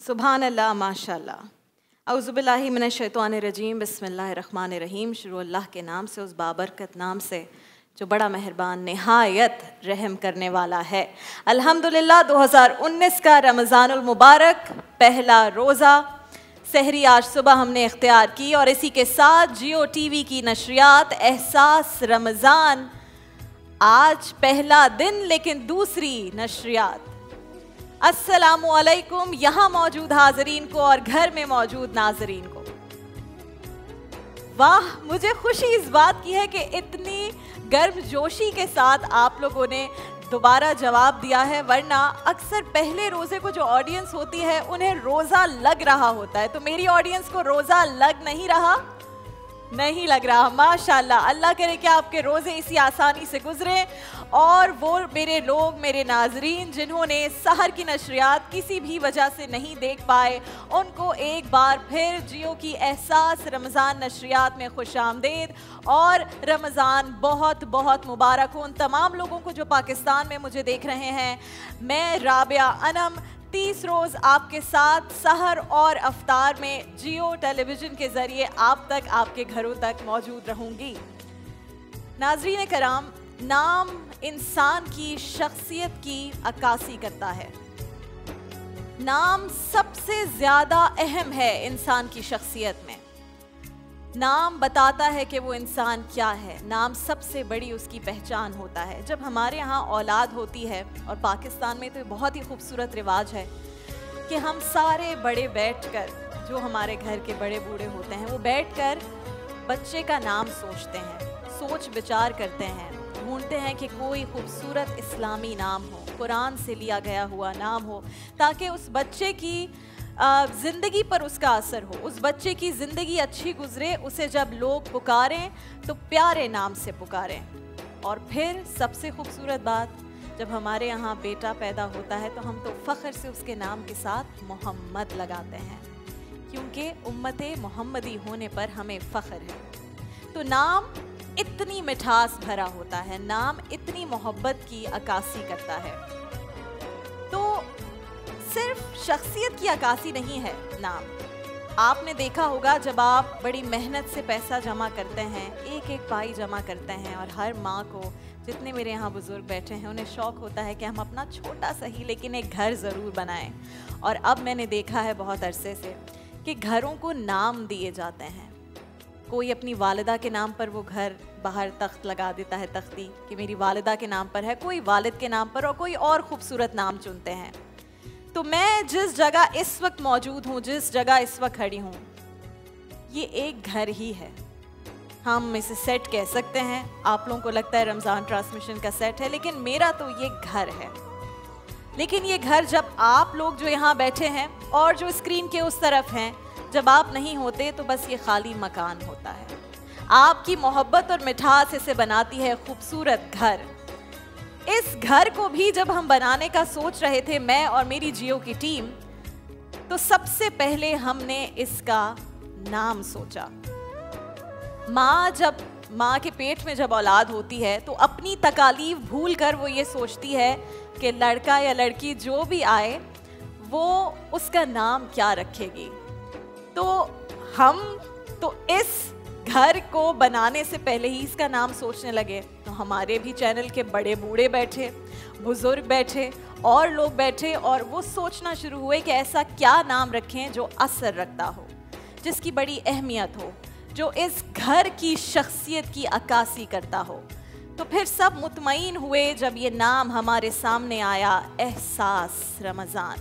सुभान अल्लाह, माशाअल्लाह। औज़ुबिल्लाहि मिनश्शैतानिर्रजीम, बिस्मिल्लाहिर्रहमानिर्रहीम। शुरू अल्लाह के नाम से, उस बाबरकत नाम से जो बड़ा मेहरबान निहायत रहम करने वाला है। अल्हम्दुलिल्लाह 2019 का रमज़ानुल मुबारक पहला रोज़ा सहरी आज सुबह हमने इख्तियार की, और इसी के साथ जियो टीवी की नशरियात एहसास रमज़ान आज पहला दिन लेकिन दूसरी नशरियात। अस्सलामु अलैकुम यहाँ मौजूद हाजरीन को और घर में मौजूद नाजरीन को। वाह, मुझे खुशी इस बात की है कि इतनी गर्मजोशी के साथ आप लोगों ने दोबारा जवाब दिया है, वरना अक्सर पहले रोज़े को जो ऑडियंस होती है उन्हें रोज़ा लग रहा होता है। तो मेरी ऑडियंस को रोज़ा लग नहीं रहा? नहीं लग रहा। माशाल्लाह, अल्लाह करे कि आपके रोज़े इसी आसानी से गुजरे और वो मेरे लोग, मेरे नाजरीन जिन्होंने सहर की नशरियात किसी भी वजह से नहीं देख पाए, उनको एक बार फिर जियो की एहसास रमज़ान नशरियात में खुशामदीद और रमज़ान बहुत बहुत मुबारक हो उन तमाम लोगों को जो पाकिस्तान में मुझे देख रहे हैं। मैं राबिया अनम 30 रोज़ आपके साथ सहर और अफ्तार में जियो टेलीविज़न के ज़रिए आप तक, आपके घरों तक मौजूद रहूँगी। नाज़रीन कराम, नाम इंसान की शख्सियत की अक्कासी करता है। नाम सबसे ज़्यादा अहम है इंसान की शख्सियत में। नाम बताता है कि वो इंसान क्या है, नाम सबसे बड़ी उसकी पहचान होता है। जब हमारे यहाँ औलाद होती है, और पाकिस्तान में तो बहुत ही खूबसूरत रिवाज है कि हम सारे बड़े बैठकर, जो हमारे घर के बड़े बूढ़े होते हैं, वो बैठकर बच्चे का नाम सोचते हैं, सोच विचार करते हैं, ढूंढते हैं कि कोई खूबसूरत इस्लामी नाम हो, कुरान से लिया गया हुआ नाम हो, ताकि उस बच्चे की ज़िंदगी पर उसका असर हो, उस बच्चे की ज़िंदगी अच्छी गुजरे। उसे जब लोग पुकारें तो प्यारे नाम से पुकारें। और फिर सबसे खूबसूरत बात, जब हमारे यहाँ बेटा पैदा होता है तो हम तो फ़ख्र से उसके नाम के साथ मोहम्मद लगाते हैं, क्योंकि उम्मते मोहम्मदी होने पर हमें फ़ख्र है। तो नाम इतनी मिठास भरा होता है, नाम इतनी मोहब्बत की अक्कासी करता है। तो सिर्फ शख्सियत की अक्कासी नहीं है नाम। आपने देखा होगा जब आप बड़ी मेहनत से पैसा जमा करते हैं, एक एक पाई जमा करते हैं, और हर माँ को, जितने मेरे यहाँ बुजुर्ग बैठे हैं, उन्हें शौक़ होता है कि हम अपना छोटा सही लेकिन एक घर ज़रूर बनाएं। और अब मैंने देखा है बहुत अरसे से कि घरों को नाम दिए जाते हैं। कोई अपनी वालिदा के नाम पर वो घर बाहर तख्त लगा देता है, तख्ती, कि मेरी वालिदा के नाम पर है, कोई वालिद के नाम पर, और कोई और खूबसूरत नाम चुनते हैं। तो मैं जिस जगह इस वक्त मौजूद हूँ, जिस जगह इस वक्त खड़ी हूँ, ये एक घर ही है। हम इसे सेट कह सकते हैं, आप लोगों को लगता है रमज़ान ट्रांसमिशन का सेट है, लेकिन मेरा तो ये घर है। लेकिन ये घर जब आप लोग जो यहाँ बैठे हैं और जो स्क्रीन के उस तरफ हैं, जब आप नहीं होते तो बस ये खाली मकान होता है। आपकी मोहब्बत और मिठास इसे बनाती है खूबसूरत घर। इस घर को भी जब हम बनाने का सोच रहे थे, मैं और मेरी जियो की टीम, तो सबसे पहले हमने इसका नाम सोचा। माँ के पेट में जब औलाद होती है तो अपनी तकालीफ भूल कर वो ये सोचती है कि लड़का या लड़की जो भी आए वो उसका नाम क्या रखेगी। तो हम तो इस घर को बनाने से पहले ही इसका नाम सोचने लगे। तो हमारे भी चैनल के बड़े बूढ़े बैठे, बुजुर्ग बैठे और लोग बैठे, और वो सोचना शुरू हुए कि ऐसा क्या नाम रखें जो असर रखता हो, जिसकी बड़ी अहमियत हो, जो इस घर की शख्सियत की अक्कासी करता हो। तो फिर सब मुतमईन हुए जब ये नाम हमारे सामने आया, एहसास रमज़ान।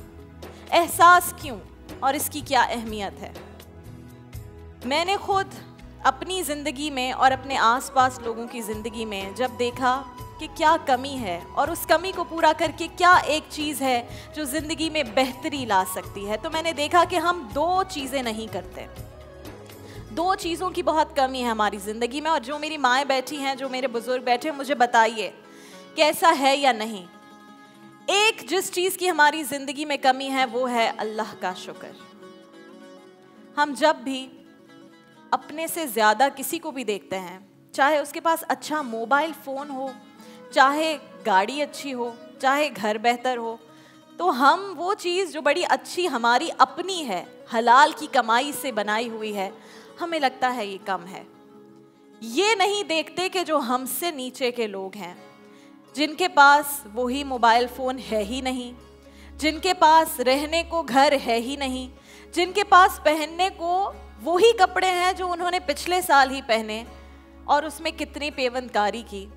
एहसास क्यों और इसकी क्या अहमियत है? मैंने खुद अपनी ज़िंदगी में और अपने आसपास लोगों की ज़िंदगी में जब देखा कि क्या कमी है, और उस कमी को पूरा करके क्या एक चीज़ है जो ज़िंदगी में बेहतरी ला सकती है, तो मैंने देखा कि हम दो चीज़ें नहीं करते। दो चीज़ों की बहुत कमी है हमारी ज़िंदगी में। और जो मेरी माएँ बैठी हैं, जो मेरे बुज़ुर्ग बैठे हैं, मुझे बताइए कि ऐसा है या नहीं। एक जिस चीज़ की हमारी ज़िंदगी में कमी है वो है अल्लाह का शुक्र। हम जब भी अपने से ज़्यादा किसी को भी देखते हैं, चाहे उसके पास अच्छा मोबाइल फ़ोन हो, चाहे गाड़ी अच्छी हो, चाहे घर बेहतर हो, तो हम वो चीज़ जो बड़ी अच्छी हमारी अपनी है, हलाल की कमाई से बनाई हुई है, हमें लगता है ये कम है। ये नहीं देखते कि जो हमसे नीचे के लोग हैं, जिनके पास वही मोबाइल फ़ोन है ही नहीं, जिनके पास रहने को घर है ही नहीं, जिनके पास पहनने को वही कपड़े हैं जो उन्होंने पिछले साल ही पहने, और उसमें कितनी पेवंदकारी की,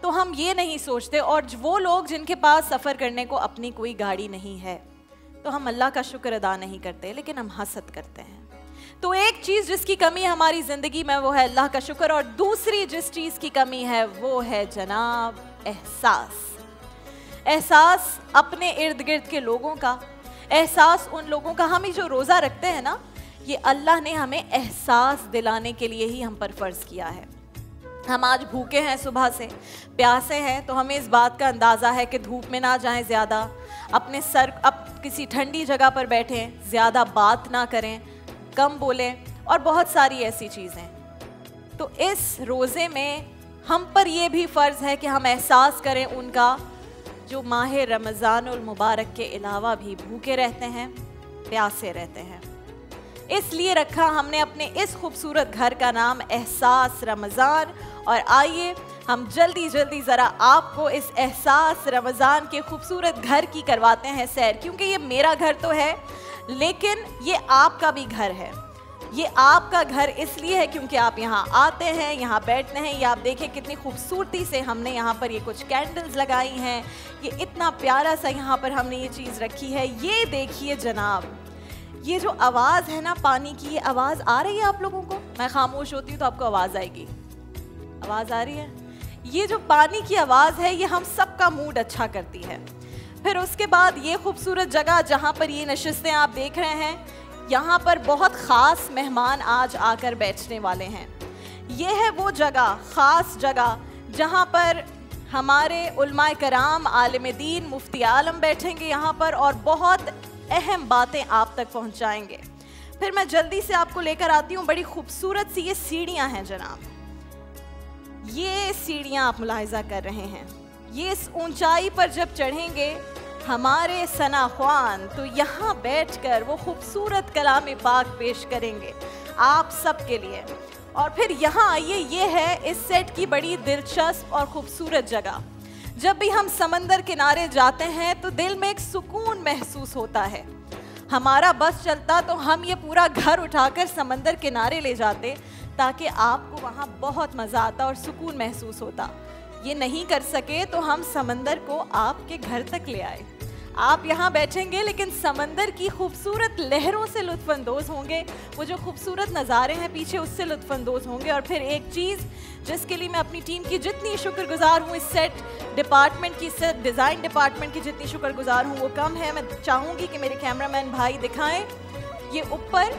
तो हम ये नहीं सोचते। और वो लोग जिनके पास सफ़र करने को अपनी कोई गाड़ी नहीं है, तो हम अल्लाह का शुक्र अदा नहीं करते, लेकिन हम हसद करते हैं। तो एक चीज़ जिसकी कमी है हमारी ज़िंदगी में वो है अल्लाह का शुक्र, और दूसरी जिस चीज़ की कमी है वो है जनाब एहसास। एहसास अपने इर्द गिर्द के लोगों का, एहसास उन लोगों का। हम ही जो रोज़ा रखते हैं ना, ये अल्लाह ने हमें एहसास दिलाने के लिए ही हम पर फ़र्ज़ किया है। हम आज भूखे हैं, सुबह से प्यासे हैं, तो हमें इस बात का अंदाज़ा है कि धूप में ना जाएं ज़्यादा, अपने सर अब किसी ठंडी जगह पर बैठें, ज़्यादा बात ना करें, कम बोलें और बहुत सारी ऐसी चीज़ें। तो इस रोज़े में हम पर यह भी फ़र्ज़ है कि हम एहसास करें उनका जो माह रमज़ानुल मुबारक के अलावा भी भूखे रहते हैं, प्यासे रहते हैं। इसलिए रखा हमने अपने इस खूबसूरत घर का नाम एहसास रमज़ान। और आइए हम जल्दी जल्दी ज़रा आपको इस एहसास रमज़ान के खूबसूरत घर की करवाते हैं सैर, क्योंकि ये मेरा घर तो है लेकिन ये आपका भी घर है। ये आपका घर इसलिए है क्योंकि आप यहाँ आते हैं, यहाँ बैठते हैं। ये आप देखें कितनी खूबसूरती से हमने यहाँ पर ये कुछ कैंडल्स लगाई हैं, ये इतना प्यारा सा यहाँ पर हमने ये चीज़ रखी है। ये देखिए जनाब, ये जो आवाज़ है ना पानी की, ये आवाज़ आ रही है आप लोगों को? मैं खामोश होती हूँ तो आपको आवाज़ आएगी। आवाज़ आ रही है? ये जो पानी की आवाज़ है ये हम सबका मूड अच्छा करती है। फिर उसके बाद ये खूबसूरत जगह जहाँ पर ये नशिस्तें आप देख रहे हैं, यहाँ पर बहुत ख़ास मेहमान आज आकर बैठने वाले हैं। ये है वो जगह, ख़ास जगह जहाँ पर हमारे उलमाए कराम, आलिम दीन, मुफ्ती आलम बैठेंगे यहाँ पर और बहुत अहम बातें आप तक पहुँचाएंगे। फिर मैं जल्दी से आपको लेकर आती हूँ, बड़ी खूबसूरत सी ये सीढ़ियाँ हैं जनाब। ये सीढ़ियाँ आप मुलाहिजा कर रहे हैं, ये इस ऊंचाई पर जब चढ़ेंगे हमारे सना ख्वान, तो यहाँ बैठकर वो खूबसूरत कलाम पाक पेश करेंगे आप सब के लिए। और फिर यहाँ आइए, ये है इस सेट की बड़ी दिलचस्प और ख़ूबसूरत जगह। जब भी हम समंदर किनारे जाते हैं तो दिल में एक सुकून महसूस होता है। हमारा बस चलता तो हम ये पूरा घर उठाकर समंदर किनारे ले जाते ताकि आपको वहाँ बहुत मज़ा आता और सुकून महसूस होता। ये नहीं कर सके तो हम समंदर को आपके घर तक ले आए। आप यहाँ बैठेंगे लेकिन समंदर की खूबसूरत लहरों से लुत्फ़अंदोज़ होंगे, वो जो खूबसूरत नज़ारे हैं पीछे उससे लुत्फ़अंदोज़ होंगे। और फिर एक चीज़ जिसके लिए मैं अपनी टीम की जितनी शुक्रगुजार हूँ, इस सेट डिपार्टमेंट की, सेट डिज़ाइन डिपार्टमेंट की जितनी शुक्रगुजार हूँ वो कम है। मैं चाहूँगी कि मेरे कैमरामैन भाई दिखाएं, ये ऊपर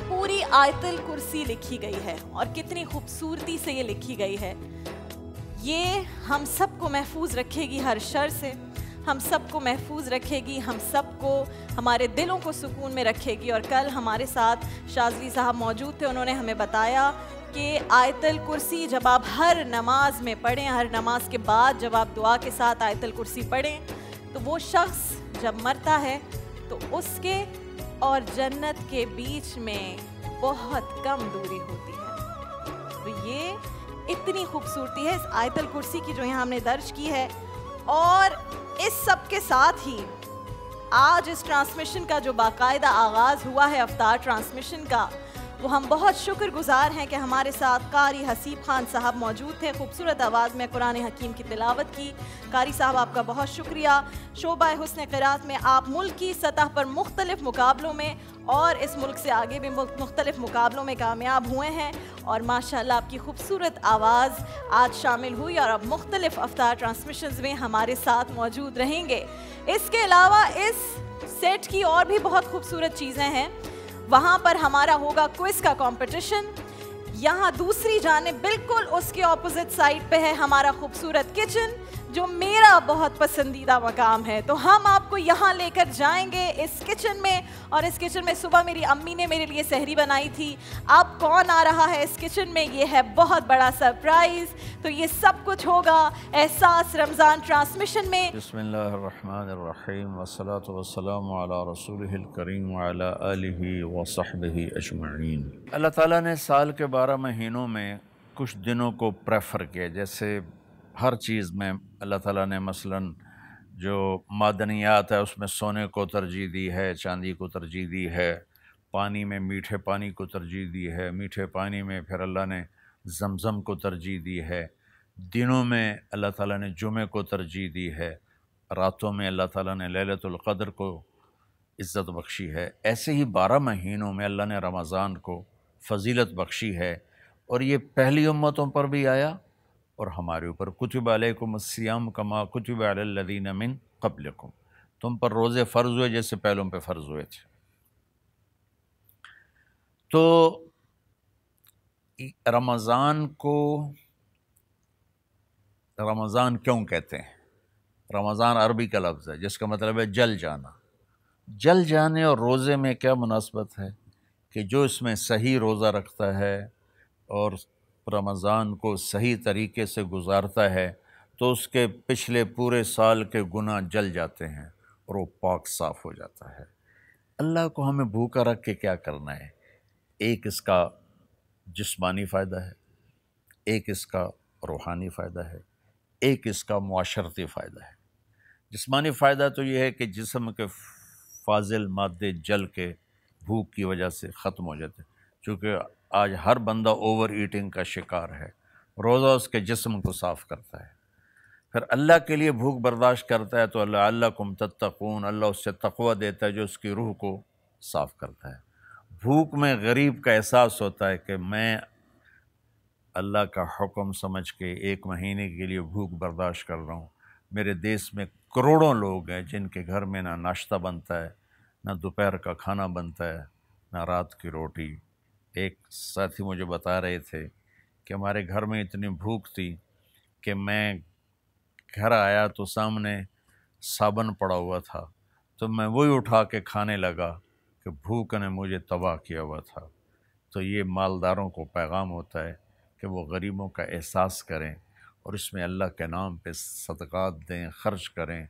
पूरी आयतुल कुर्सी लिखी गई है और कितनी खूबसूरती से ये लिखी गई है। ये हम सबको महफूज रखेगी हर शर से, हम सबको महफूज रखेगी, हम सबको हमारे दिलों को सुकून में रखेगी। और कल हमारे साथ शाज़ली साहब मौजूद थे, उन्होंने हमें बताया कि आयतुल कुर्सी जब आप हर नमाज में पढ़ें, हर नमाज के बाद जब आप दुआ के साथ आयतुल कुर्सी पढ़ें, तो वो शख्स जब मरता है तो उसके और जन्नत के बीच में बहुत कम दूरी होती है। तो ये इतनी खूबसूरती है इस आयतुल कुर्सी की जो यहाँ हमने दर्ज की है। और इस सब के साथ ही आज इस ट्रांसमिशन का जो बाकायदा आगाज़ हुआ है अफ्तार ट्रांसमिशन का, वो हम बहुत शुक्रगुजार हैं कि हमारे साथ कारी हसीब खान साहब मौजूद थे। खूबसूरत आवाज़ में कुरान हकीम की तिलावत की। कारी साहब आपका बहुत शुक्रिया। शोबा हुस्न क़िरात में आप मुल्क की सतह पर मुख्तलिफ़ मुकाबलों में और इस मुल्क से आगे भी मुख्तलिफ़ मुकाबलों में कामयाब हुए हैं और माशाल्लाह आपकी खूबसूरत आवाज़ आज शामिल हुई और अब मुख्तलिफ़ अफ्तार ट्रांसमिशंस में हमारे साथ मौजूद रहेंगे। इसके अलावा इस सेट की और भी बहुत खूबसूरत चीज़ें हैं। वहाँ पर हमारा होगा क्विज का कंपटीशन। यहाँ दूसरी जानिब बिल्कुल उसके ऑपोजिट साइड पे है हमारा खूबसूरत किचन, जो मेरा बहुत पसंदीदा मकाम है। तो हम आपको यहाँ लेकर जाएंगे इस किचन में, और इस किचन में सुबह मेरी अम्मी ने मेरे लिए सहरी बनाई थी। अब कौन आ रहा है इस किचन में, ये है बहुत बड़ा सरप्राइज। तो ये सब कुछ होगा एहसास रमज़ान ट्रांसमिशन में। बिस्मिल्लाहिर्रहमानिर्रहीम वस्सलातु वस्सलामु अला रसूलिहिल करीम व अला आलिहि व सहबिहि अजमईन। अल्लाह ताला ने साल के 12 महीनों में कुछ दिनों को प्रेफर किया। जैसे हर चीज़ में अल्लाह ताला ने मसलन जो मादनियात है उसमें सोने को तरजीह दी है, चांदी को तरजीह दी है, पानी में मीठे पानी को तरजीह दी है, मीठे पानी में फिर अल्लाह ने ज़मज़म को तरजीह दी है, दिनों में अल्लाह ताला ने जुमे को तरजीह दी है, रातों में अल्लाह ताला ने लैलतुल क़द्र को इज़्ज़त बख्शी है। ऐसे ही 12 महीनों में अल्लाह ने रमज़ान को फ़जीलत बख्शी है और ये पहली उम्मतों पर भी आया और हमारे ऊपर कुतिबा अलैकुमुस्सियाम कमा कुतिबा अलल्लज़ीना मिन क़ब्लिकुम, तुम पर रोज़े फ़र्ज़ हुए जैसे पहलों पे फ़र्ज़ हुए थे। तो रमज़ान को रमज़ान क्यों कहते हैं? रमज़ान अरबी का लफ्ज़ है जिसका मतलब है जल जाना। जल जाने और रोज़े में क्या मुनासबत है कि जो इसमें सही रोज़ा रखता है और रमज़ान को सही तरीके से गुजारता है तो उसके पिछले पूरे साल के गुनाह जल जाते हैं और वो पाक साफ़ हो जाता है। अल्लाह को हमें भूखा रख के क्या करना है? एक इसका जिस्मानी फ़ायदा है, एक इसका रूहानी फ़ायदा है, एक इसका मुआशरती फ़ायदा है। जिस्मानी फ़ायदा तो ये है कि जिस्म के फाजिल मादे जल के भूख की वजह से ख़त्म हो जाते हैं। चूँकि आज हर बंदा ओवर ईटिंग का शिकार है, रोज़ा उसके जिस्म को साफ़ करता है। फिर अल्लाह के लिए भूख बर्दाश्त करता है तो अल्लाह लअल्लकुम तत्तक़ून, अल्लाह उससे तक़वा देता है जो उसकी रूह को साफ़ करता है। भूख में गरीब का एहसास होता है कि मैं अल्लाह का हुक्म समझ के 1 महीने के लिए भूख बर्दाश्त कर रहा हूँ। मेरे देश में करोड़ों लोग हैं जिनके घर में ना नाश्ता बनता है, ना दोपहर का खाना बनता है, ना रात की रोटी। एक साथी मुझे बता रहे थे कि हमारे घर में इतनी भूख थी कि मैं घर आया तो सामने साबन पड़ा हुआ था तो मैं वही उठा के खाने लगा कि भूख ने मुझे तबाह किया हुआ था। तो ये मालदारों को पैगाम होता है कि वो गरीबों का एहसास करें और इसमें अल्लाह के नाम पे सदक़ात दें, ख़र्च करें।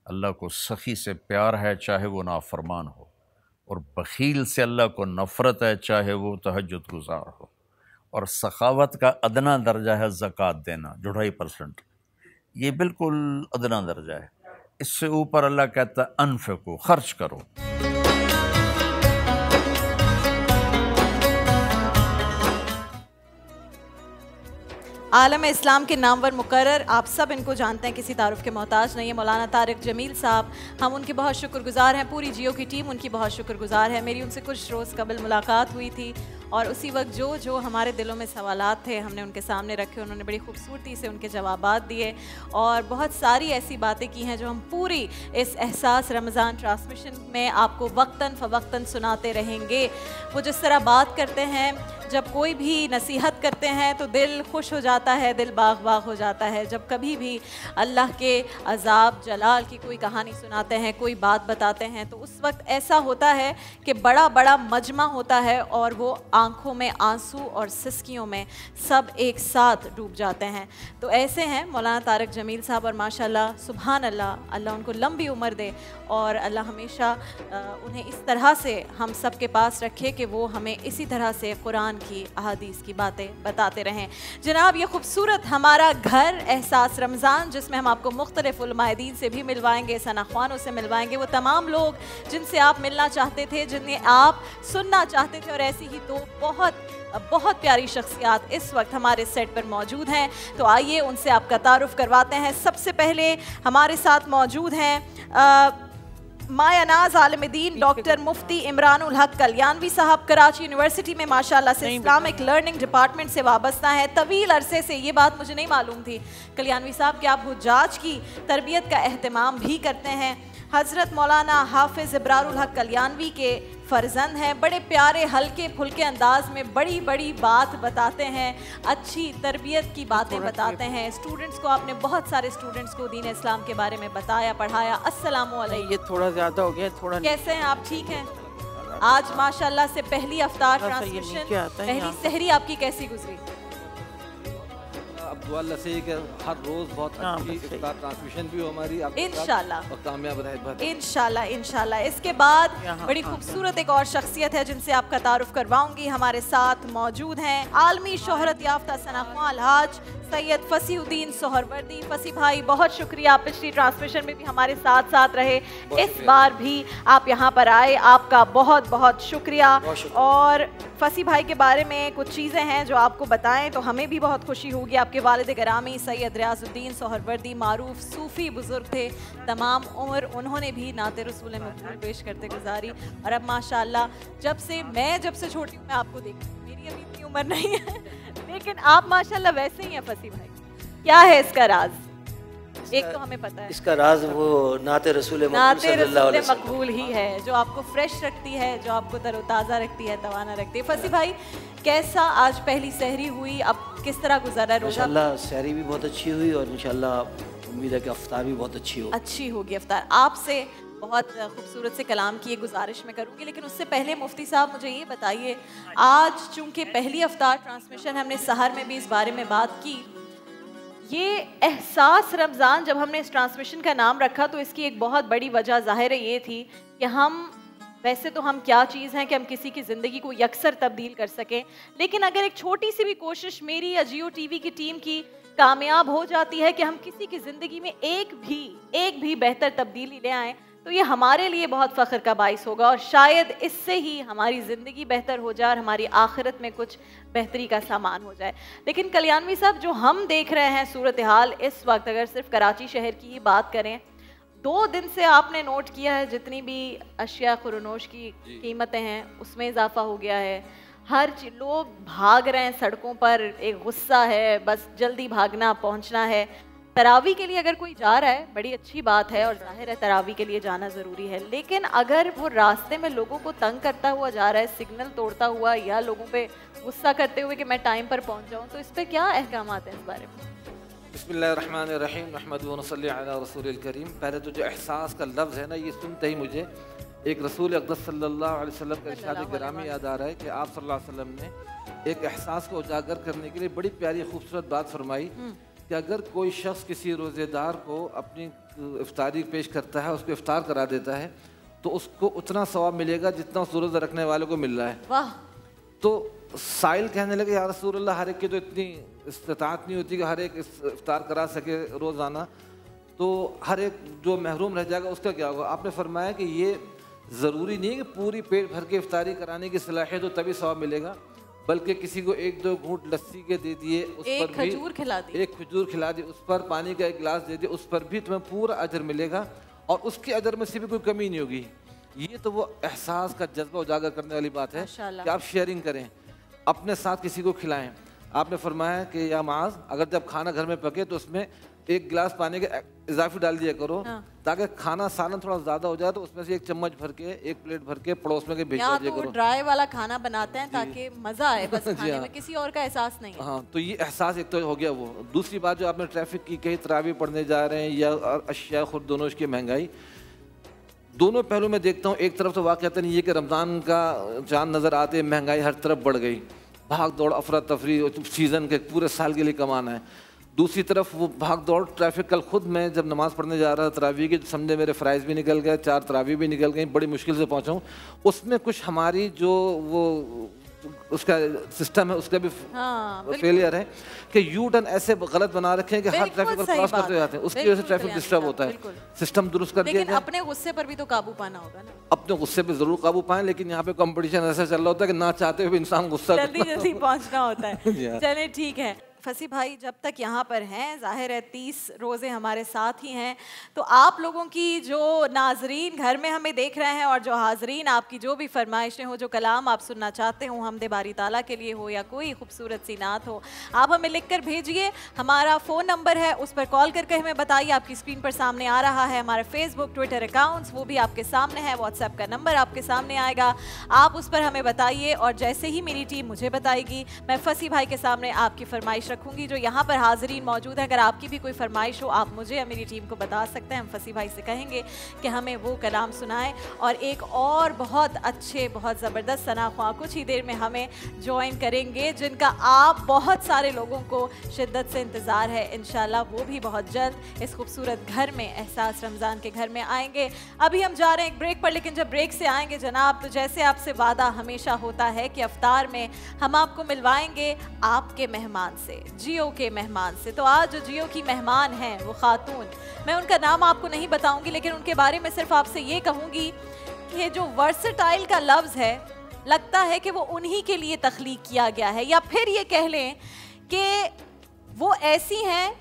अल्लाह को सखी से प्यार है चाहे वो नाफरमान हो, और बख़ील से अल्लाह को नफ़रत है चाहे वो तहज्जुद गुज़ार हो। और सखावत का अदना दर्जा है ज़कात देना, 2.5%। ये बिल्कुल अदना दर्जा है। इससे ऊपर अल्लाह कहता है अनफ़िक़ू, ख़र्च करो। आलम इस्लाम के नामवर मुकर्रर, आप सब इनको जानते हैं, किसी तारुफ के मोहताज नहीं है, मौलाना तारिक जमील साहब। हम उनके बहुत शुक्रगुजार हैं, पूरी जियो की टीम उनकी बहुत शुक्रगुजार है। मेरी उनसे कुछ रोज़ कबल मुलाकात हुई थी और उसी वक्त जो जो हमारे दिलों में सवालात थे हमने उनके सामने रखे, उन्होंने बड़ी खूबसूरती से उनके जवाबात दिए और बहुत सारी ऐसी बातें की हैं जो हम पूरी इस एहसास रमज़ान ट्रांसमिशन में आपको वक्तन फ़वक्तन सुनाते रहेंगे। वो जिस तरह बात करते हैं, जब कोई भी नसीहत करते हैं तो दिल खुश हो जाता है, दिल बाग बाग हो जाता है। जब कभी भी अल्लाह के अज़ाब जलाल की कोई कहानी सुनाते हैं, कोई बात बताते हैं, तो उस वक्त ऐसा होता है कि बड़ा बड़ा मजमा होता है और वो आंखों में आंसू और सिसकियों में सब एक साथ डूब जाते हैं। तो ऐसे हैं मौलाना तारिक जमील साहब और माशाल्लाह सुभान अल्लाह, अल्लाह उनको लंबी उम्र दे और अल्लाह हमेशा उन्हें इस तरह से हम सब के पास रखे कि वो हमें इसी तरह से कुरान की अहादीस की बातें बताते रहें। जनाब, ये खूबसूरत हमारा घर एहसास रमज़ान, जिसमें हम आपको मुख्तलिफ उलमाए दीन से भी मिलवाएंगे, सनाख्वानों से मिलवाएंगे, वो तमाम लोग जिनसे आप मिलना चाहते थे, जिन्हें आप सुनना चाहते थे, और ऐसी ही दो बहुत प्यारी शख्सियात इस वक्त हमारे सेट पर मौजूद हैं। तो आइए उनसे आपका तारुफ करवाते हैं। सबसे पहले हमारे साथ मौजूद हैं मायानाज आलिम दीन डॉक्टर मुफ्ती इमरानुल हक कल्याणवी साहब, कराची यूनिवर्सिटी में माशाल्लाह से इस्लामिक लर्निंग डिपार्टमेंट से वाबस्ता है। तवील अरसे से, ये बात मुझे नहीं मालूम थी कल्याणवी साहब कि आप हुज्जाज की तरबियत का एहतमाम भी करते हैं। हज़रत मौलाना हाफिज़ इब्रारुल हक कल्याणवी के फ़र्जंद हैं। बड़े प्यारे हल्के फुल्के अंदाज में बड़ी बड़ी बात बताते हैं, अच्छी तरबियत की बातें बताते हैं। स्टूडेंट्स को, आपने बहुत सारे स्टूडेंट्स को दीन इस्लाम के बारे में बताया, पढ़ाया। अस्सलामु अलैकुम। ये थोड़ा ज़्यादा हो गया, थोड़ा कैसे हैं आप? ठीक हैं? आज माशाल्लाह से पहली अफ्तार ट्रांसमिशन, पहली सहरी आपकी कैसी गुजरी? अब दुआ अल्लाह से कि हर रोज़ बहुत अच्छी इफ्तार ट्रांसमिशन भी हो हमारी इंशाल्लाह, और कामयाब रहे इंशाल्लाह इंशाल्लाह। इसके बाद बड़ी खूबसूरत एक और शख्सियत है जिनसे आपका तारुफ करवाऊंगी। हमारे साथ मौजूद हैं आलमी शोहरत याफ्ता सनाख्वां अलहाज सैयद फसीहुद्दीन सोहरवर्दी। फसी भाई, बहुत शुक्रिया, आप पिछली ट्रांसमिशन में भी हमारे साथ साथ रहे, इस बार भी आप यहाँ पर आए, आपका बहुत बहुत शुक्रिया। और फसी भाई के बारे में कुछ चीज़ें हैं जो आपको बताएं तो हमें भी बहुत खुशी होगी। आपके वालिद गिरामी सैयद रियाजुद्दीन सोहरवर्दी मारूफ सूफ़ी बुज़ुर्ग थे, तमाम उम्र उन्होंने भी नाते रसूल मक़बूल पेश करते गुजारी। और अब माशाअल्लाह जब से छोटी हूँ मैं आपको देखती हूँ, मेरी अभी इतनी उम्र नहीं है लेकिन आप माशाअल्लाह वैसे ही हैं फसी भाई। क्या है इसका राज? एक तो हमें पता है इसका राज वो नाते रसूल नाते सल्लल्लाहु अलैहि रसूल वसल्लम मकबूल ही है, जो आपको फ्रेश रखती है, जो आपको तरोताज़ा रखती है, तवाना रखती है। फसी भाई, कैसा आज पहली सहरी हुई, अब किस तरह गुजरा रोजा? माशाल्लाह सहरी भी बहुत अच्छी हुई और इंशाल्लाह उम्मीद है कि अफ्तार भी बहुत अच्छी हो। अच्छी होगी अफ्तार। आपसे बहुत खूबसूरत से कलाम की एक गुजारिश मैं करूँगी, लेकिन उससे पहले मुफ्ती साहब मुझे ये बताइए, आज चूँकि पहली अफ्तार ट्रांसमिशन हमने सहर में भी इस बारे में बात की, ये एहसास रमज़ान जब हमने इस ट्रांसमिशन का नाम रखा तो इसकी एक बहुत बड़ी वजह ज़ाहिर ये थी कि हम वैसे तो हम क्या चीज़ हैं कि हम किसी की ज़िंदगी को यकसर तब्दील कर सकें, लेकिन अगर एक छोटी सी भी कोशिश मेरी या जियो टीवी की टीम की कामयाब हो जाती है कि हम किसी की ज़िंदगी में एक भी बेहतर तब्दीली ले आएँ, तो ये हमारे लिए बहुत फ़ख्र का बाइस होगा और शायद इससे ही हमारी ज़िंदगी बेहतर हो जाए और हमारी आखिरत में कुछ बेहतरी का सामान हो जाए। लेकिन कल्याणवी साहब, जो हम देख रहे हैं सूरत हाल इस वक्त, अगर सिर्फ कराची शहर की ही बात करें, 2 दिन से आपने नोट किया है जितनी भी अशिया खुरनोश की कीमतें हैं उसमें इजाफा हो गया है। हर चीज, लोग भाग रहे हैं सड़कों पर, एक गुस्सा है, बस जल्दी भागना पहुंचना है। तरावी के लिए अगर कोई जा रहा है बड़ी अच्छी बात है और जाहिर है तरावी के लिए जाना ज़रूरी है, लेकिन अगर वो रास्ते में लोगों को तंग करता हुआ जा रहा है, सिग्नल तोड़ता हुआ या लोगों पे गुस्सा करते हुए कि मैं टाइम पर पहुंच जाऊं, तो इस पर क्या अहकामात हैं इस बारे में? बिस्मिल्लाहिर्रहमानिर्रहीम, नहमदुहु व नसल्ली अला रसूलिल करीम। पहले तो जो एहसास का लफ्ज़ है ना, ये सुनते ही मुझे एक रसूल अक़दस सल्लल्लाहु अलैहि वसल्लम का इरशाद गिरामी याद आ रहा है कि आप सल्लल्लाहु अलैहि वसल्लम ने एक एहसास को उजागर करने के लिए बड़ी प्यारी खूबसूरत बात फरमाई कि अगर कोई शख्स किसी रोज़ेदार को अपनी इफ्तारी पेश करता है, उसको इफ्तार करा देता है, तो उसको उतना सवाब मिलेगा जितना उस रोज़ा रखने वाले को मिल रहा है। वाह। तो साइल कहने लगे, या रसूलल्लाह, हर एक की तो इतनी इस्तात नहीं होती कि हर एक इफ्तार करा सके रोज़ाना, तो हर एक जो महरूम रह जाएगा उसका क्या होगा? आपने फरमाया कि ये ज़रूरी नहीं है कि पूरी पेट भर के इफ्तारी कराने की सलाहियत हो तभी सवाब मिलेगा, बल्कि किसी को 1-2 घूंट लस्सी के दे दिए, उस पर भी खजूर खिला दी, एक खजूर खिला दी, उस पर पानी का एक गिलास दे दिए, उस पर भी तुम्हें पूरा अजर मिलेगा और उसके अजर में से भी कोई कमी नहीं होगी। ये तो वो एहसास का जज्बा उजागर करने वाली बात है कि आप शेयरिंग करें, अपने साथ किसी को खिलाएं। आपने फरमाया कि या माज, अगर जब खाना घर में पके तो उसमें 1 गिलास पानी का इजाफी डाल दिया करो, ताकि खाना सालन थोड़ा ज़्यादा हो जाए, तो उसमें से 1 चम्मच भर के, 1 प्लेट भर के पड़ोस में भेजवा दिया करो। ड्राई वाला खाना बनाते हैं ताकि मज़ा आए, बस खाने में किसी और का एहसास नहीं है। हाँ, तो ये एहसास एक तो हो गया वो। दूसरी बात जो आपने ट्रैफिक की कहीं तरावी पढ़ने जा रहे हैं या अशिया खुद दोनों की महंगाई, दोनों पहलू में देखता हूँ। एक तरफ तो वाक़अतन ये कि रमज़ान का चांद नज़र आते महंगाई हर तरफ बढ़ गई, भाग दौड़ अफरा तफरी, सीज़न के पूरे साल के लिए कमाना है। दूसरी तरफ वो भाग दौड़ ट्रैफिक, कल खुद मैं जब नमाज़ पढ़ने जा रहा था तरावी की, समझे मेरे फ़राइज़ भी निकल गए, 4 तरावी भी निकल गई, बड़ी मुश्किल से पहुँचा हूँ। उसमें कुछ हमारी जो वो उसका सिस्टम है उसका भी फेलियर है कि यू टर्न ऐसे गलत बना रखे हैं कि हर ट्रैफिक पर क्रॉस करते जाते हैं, उसकी वजह से ट्रैफिक डिस्टर्ब होता है। सिस्टम दुरुस्त कर दिया जाए। अपने गुस्से पर भी तो काबू पाना होगा ना। अपने गुस्से पे जरूर काबू पाएं, लेकिन यहाँ पे कंपटीशन ऐसा चल रहा होता है कि ना चाहते हुए इंसान गुस्सा जल्दी पहुँचना होता है। चले ठीक है फसी भाई, जब तक यहाँ पर हैं, जाहिर है 30 रोज़े हमारे साथ ही हैं, तो आप लोगों की जो नाजरीन घर में हमें देख रहे हैं और जो हाजरीन आपकी जो भी फरमाइशें हो, जो कलाम आप सुनना चाहते हो, हमदे बारी ताला के लिए हो या कोई खूबसूरत सी नात हो, आप हमें लिख कर भेजिए। हमारा फ़ोन नंबर है, उस पर कॉल करके हमें बताइए। आपकी स्क्रीन पर सामने आ रहा है हमारा फेसबुक ट्विटर अकाउंट्स, वो भी आपके सामने है, व्हाट्सएप का नंबर आपके सामने आएगा, आप उस पर हमें बताइए और जैसे ही मेरी टीम मुझे बताएगी, मैं फसी भाई के सामने आपकी फरमाइश रखूंगी। जो यहाँ पर हाजरीन मौजूद है, अगर आपकी भी कोई फरमाइश हो आप मुझे या मेरी टीम को बता सकते हैं। हम फसी भाई से कहेंगे कि हमें वो कलाम सुनाएं और एक और बहुत अच्छे, बहुत ज़बरदस्त सनाख्वाह कुछ ही देर में हमें ज्वाइन करेंगे, जिनका आप बहुत सारे लोगों को शिद्दत से इंतज़ार है। इंशाल्लाह वो भी बहुत जल्द इस खूबसूरत घर में, एहसास रमज़ान के घर में आएंगे। अभी हम जा रहे हैं एक ब्रेक पर, लेकिन जब ब्रेक से आएंगे जनाब, तो जैसे आपसे वादा हमेशा होता है कि अफ्तार में हम आपको मिलवाएंगे आपके मेहमान से, जियो के मेहमान से। तो आज जो जियो की मेहमान हैं वो खातून, मैं उनका नाम आपको नहीं बताऊंगी, लेकिन उनके बारे में सिर्फ आपसे ये कहूंगी कि जो वर्सेटाइल का लफ्ज़ है, लगता है कि वो उन्हीं के लिए तख्लीक किया गया है, या फिर ये कह लें कि वो ऐसी हैं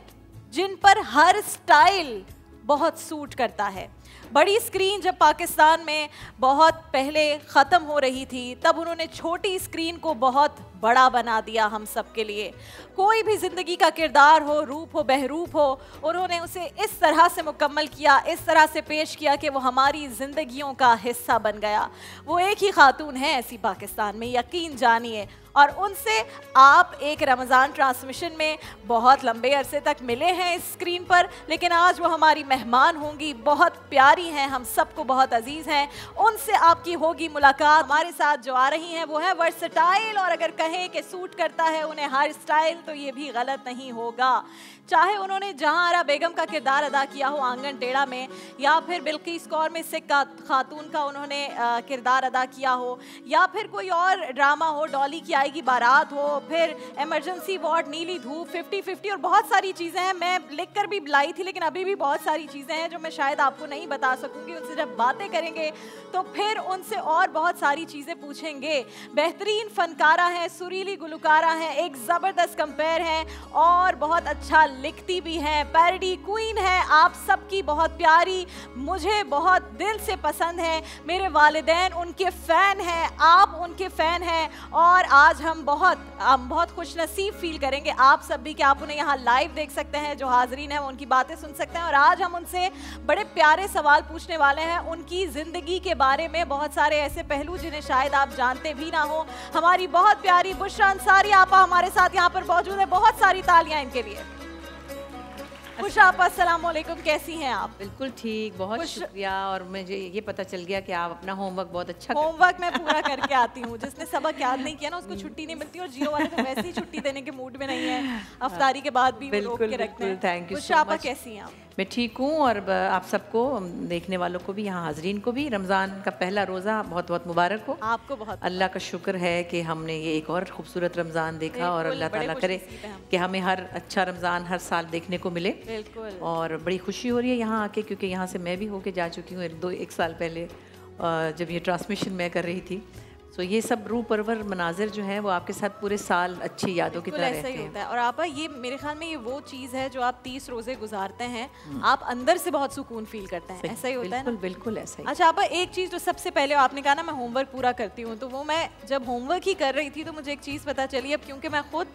जिन पर हर स्टाइल बहुत सूट करता है। बड़ी स्क्रीन जब पाकिस्तान में बहुत पहले ख़त्म हो रही थी, तब उन्होंने छोटी स्क्रीन को बहुत बड़ा बना दिया हम सब के लिए। कोई भी ज़िंदगी का किरदार हो, रूप हो, बहरूप हो, उन्होंने उसे इस तरह से मुकम्मल किया, इस तरह से पेश किया कि वो हमारी ज़िंदगियों का हिस्सा बन गया। वो एक ही खातून है ऐसी पाकिस्तान में, यकीन जानिए। और उनसे आप एक रमज़ान ट्रांसमिशन में बहुत लंबे अरसे तक मिले हैं इस स्क्रीन पर, लेकिन आज वो हमारी मेहमान होंगी, बहुत प्यारी हैं, हम सबको बहुत अजीज़ हैं। उनसे आपकी होगी मुलाकात। हमारे साथ जो आ रही हैं वो है वर्सटाइल, और अगर कहें कि सूट करता है उन्हें हर स्टाइल तो ये भी गलत नहीं होगा। चाहे उन्होंने जहां आरा बेगम का किरदार अदा किया हो आंगन टेढ़ा में, या फिर बिल्किस कौर में सिख खातून का उन्होंने किरदार अदा किया हो, या फिर कोई और ड्रामा हो, डॉली की आएगी बारात हो, फिर इमरजेंसी वार्ड, नीली धूप, 50-50 और बहुत सारी चीज़ें हैं। मैं लिख कर भी लाई थी, लेकिन अभी भी बहुत सारी चीज़ें हैं जो मैं शायद आपको नहीं बता सकूंगी। उनसे जब बातें करेंगे तो फिर उनसे और बहुत सारी चीज़ें पूछेंगे। बेहतरीन फनकारा हैं, सुरीली गुलकारा हैं, एक ज़बरदस्त कंपेयर हैं और बहुत अच्छा लिखती भी हैं। पैरडी क्वीन है, आप सबकी बहुत प्यारी, मुझे बहुत दिल से पसंद है। मेरे वालिदैन उनके फ़ैन हैं, आप उनके फ़ैन हैं, और आज हम बहुत खुशनसीब फील करेंगे आप सब भी कि आप उन्हें यहाँ लाइव देख सकते हैं। जो हाजरीन हैं वो उनकी बातें सुन सकते हैं, और आज हम उनसे बड़े प्यारे सवाल पूछने वाले हैं उनकी ज़िंदगी के बारे में, बहुत सारे ऐसे पहलू जिन्हें शायद आप जानते भी ना हो। हमारी बहुत प्यारी बुशरा अंसारी आपा हमारे साथ यहाँ पर मौजूद है, बहुत सारी तालियां इनके लिए। बुशरा आपा, अस्सलाम वालेकुम, कैसी हैं आप? बिल्कुल ठीक, बहुत शुक्रिया। और मुझे ये पता चल गया कि आप अपना होमवर्क बहुत अच्छा होमवर्क मैं पूरा करके आती हूँ। जिसने सबक याद नहीं किया ना उसको छुट्टी नहीं मिलती, और जियो वाले तो वैसे ही छुट्टी देने के मूड में नहीं है, अफ्तारी के बाद भी रोक के रखते हैं। Thank you. बुशरा आपा कैसी हैं आप? मैं ठीक हूँ, और आप सबको, देखने वालों को भी, यहाँ हाजरीन को भी रमज़ान का पहला रोज़ा बहुत बहुत मुबारक हो। आपको बहुत अल्लाह का शुक्र है कि हमने ये एक और खूबसूरत रमज़ान देखा, और अल्लाह ताला करे कि हमें हर अच्छा रमज़ान हर साल देखने को मिले। बिल्कुल। और बड़ी खुशी हो रही है यहाँ आके, क्योंकि यहाँ से मैं भी होके जा चुकी हूँ एक साल पहले, जब ये ट्रांसमिशन मैं कर रही थी। सो ये सब रू परवर मनाजिर जो हैं वो आपके साथ पूरे साल अच्छी यादों की तरह रहते हैं। होता है। और आप ये मेरे ख्याल में ये वो चीज़ है जो आप 30 रोज़े गुजारते हैं, आप अंदर से बहुत सुकून फील करते हैं, ऐसा ही होता है ना? बिल्कुल ऐसा ही। अच्छा आपा, एक चीज़ जो सबसे पहले आपने कहा ना मैं होमवर्क पूरा करती हूँ, तो वो मैं जब होमवर्क ही कर रही थी तो मुझे एक चीज़ पता चली। अब क्योंकि मैं खुद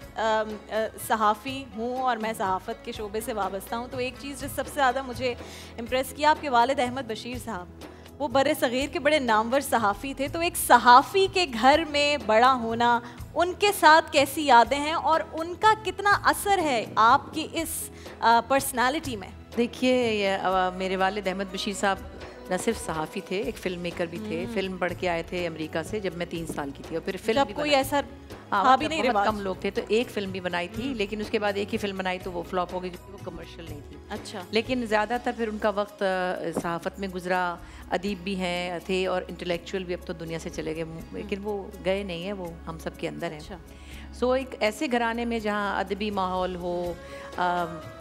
सहाफ़ी हूँ और मैं सहाफ़त के शोबे से वाबस्ता हूँ, तो एक चीज़ जो सबसे ज़्यादा मुझे इम्प्रेस किया, आपके वालिद अहमद बशीर साहब, वो बड़े सग़ीर के बड़े नामवर सहाफ़ी थे। तो एक सहाफ़ी के घर में बड़ा होना, उनके साथ कैसी यादें हैं और उनका कितना असर है आपकी इस पर्सनालिटी में? देखिए, मेरे वालिद अहमद बशीर साहब न सिर्फ सहाफ़ी थे, एक फ़िल्म मेकर भी थे। फ़िल्म पढ़ के आए थे अमेरिका से जब मैं 3 साल की थी, और फिर फिल्म भी कोई ऐसा भी नहीं, बहुत कम लोग थे, तो एक फ़िल्म भी बनाई थी, लेकिन उसके बाद एक ही फ़िल्म बनाई तो वो फ्लॉप हो गई क्योंकि वो कमर्शियल नहीं थी। अच्छा। लेकिन ज़्यादातर फिर उनका वक्त सहाफ़त में गुजरा। अदीब भी हैं थे और इंटेलेक्चुअल भी, अब तो दुनिया से चले गए, लेकिन वो गए नहीं है, वो हम सब के अंदर हैं। सो एक ऐसे घराने में जहाँ अदबी माहौल हो,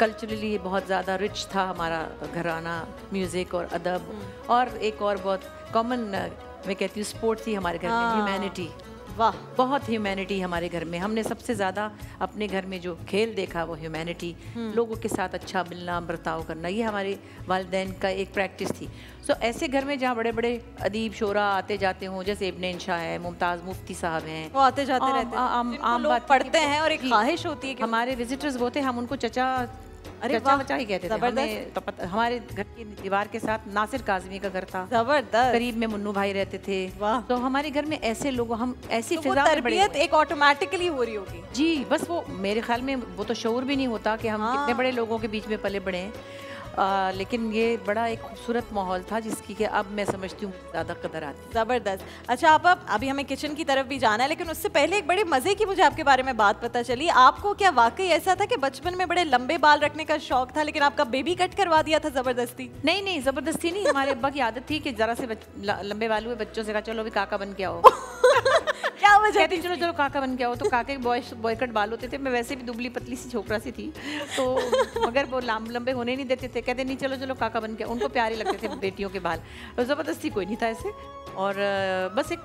कल्चरली बहुत ज़्यादा रिच था हमारा घराना, म्यूज़िक और अदब, और एक और बहुत कॉमन मैं कहती हूँ स्पोर्ट थी हमारे घर में, ह्यूमैनिटी। वाह, बहुत ह्यूमैनिटी हमारे घर में। हमने सबसे ज़्यादा अपने घर में जो खेल देखा वो ह्यूमैनिटी, लोगों के साथ अच्छा मिलना, बर्ताव करना, ये हमारे वालिदैन का एक प्रैक्टिस थी। सो ऐसे घर में जहाँ बड़े बड़े अदीब शोरा आते जाते हों, जैसे इब्न इंशा है, मुमताज़ मुफ्ती साहब हैं, वो आते जाते रहते हैं, आम बात पढ़ते हैं, और एक ख्वाहिश होती है कि हमारे विजिटर्स वो थे, हम उनको चचा बच्चा ही कहते थे। हमें तो हमारे घर की दीवार के साथ नासिर काज़मी का घर था, जबरदस्त, करीब में मुन्नू भाई रहते थे। तो हमारे घर में ऐसे लोग, हम ऐसी फिजा में बड़े, एक ऑटोमेटिकली हो रही होगी। जी, बस वो मेरे ख्याल में वो तो शऊर भी नहीं होता कि हम कितने बड़े लोगों के बीच में पले बड़े हैं। लेकिन ये बड़ा एक खूबसूरत माहौल था जिसकी कि अब मैं समझती हूँ ज़्यादा कदर आती है। ज़बरदस्त। अच्छा आप अभी हमें किचन की तरफ भी जाना है, लेकिन उससे पहले एक बड़े मज़े की मुझे आपके बारे में बात पता चली। आपको क्या वाकई ऐसा था कि बचपन में बड़े लंबे बाल रखने का शौक था, लेकिन आपका बेबी कट करवा दिया था ज़बरदस्ती? नहीं, ज़बरदस्ती नहीं, हमारे अब्बा की आदत थी कि ज़रा से लंबे बाल हुए बच्चों से कहा चलो अभी काका बन के आओ। क्या वजह थी? चलो काका बन के आओ। तो काके बॉय कट बाल होते थे, मैं वैसे भी दुबली पतली सी छोकरा सी थी, तो मगर वो लंबे होने नहीं देते थे, कहते नहीं चलो काका बन के। उनको प्यारे लगते थे बेटियों के बाल, तो ज़बरदस्ती कोई नहीं था ऐसे। और बस एक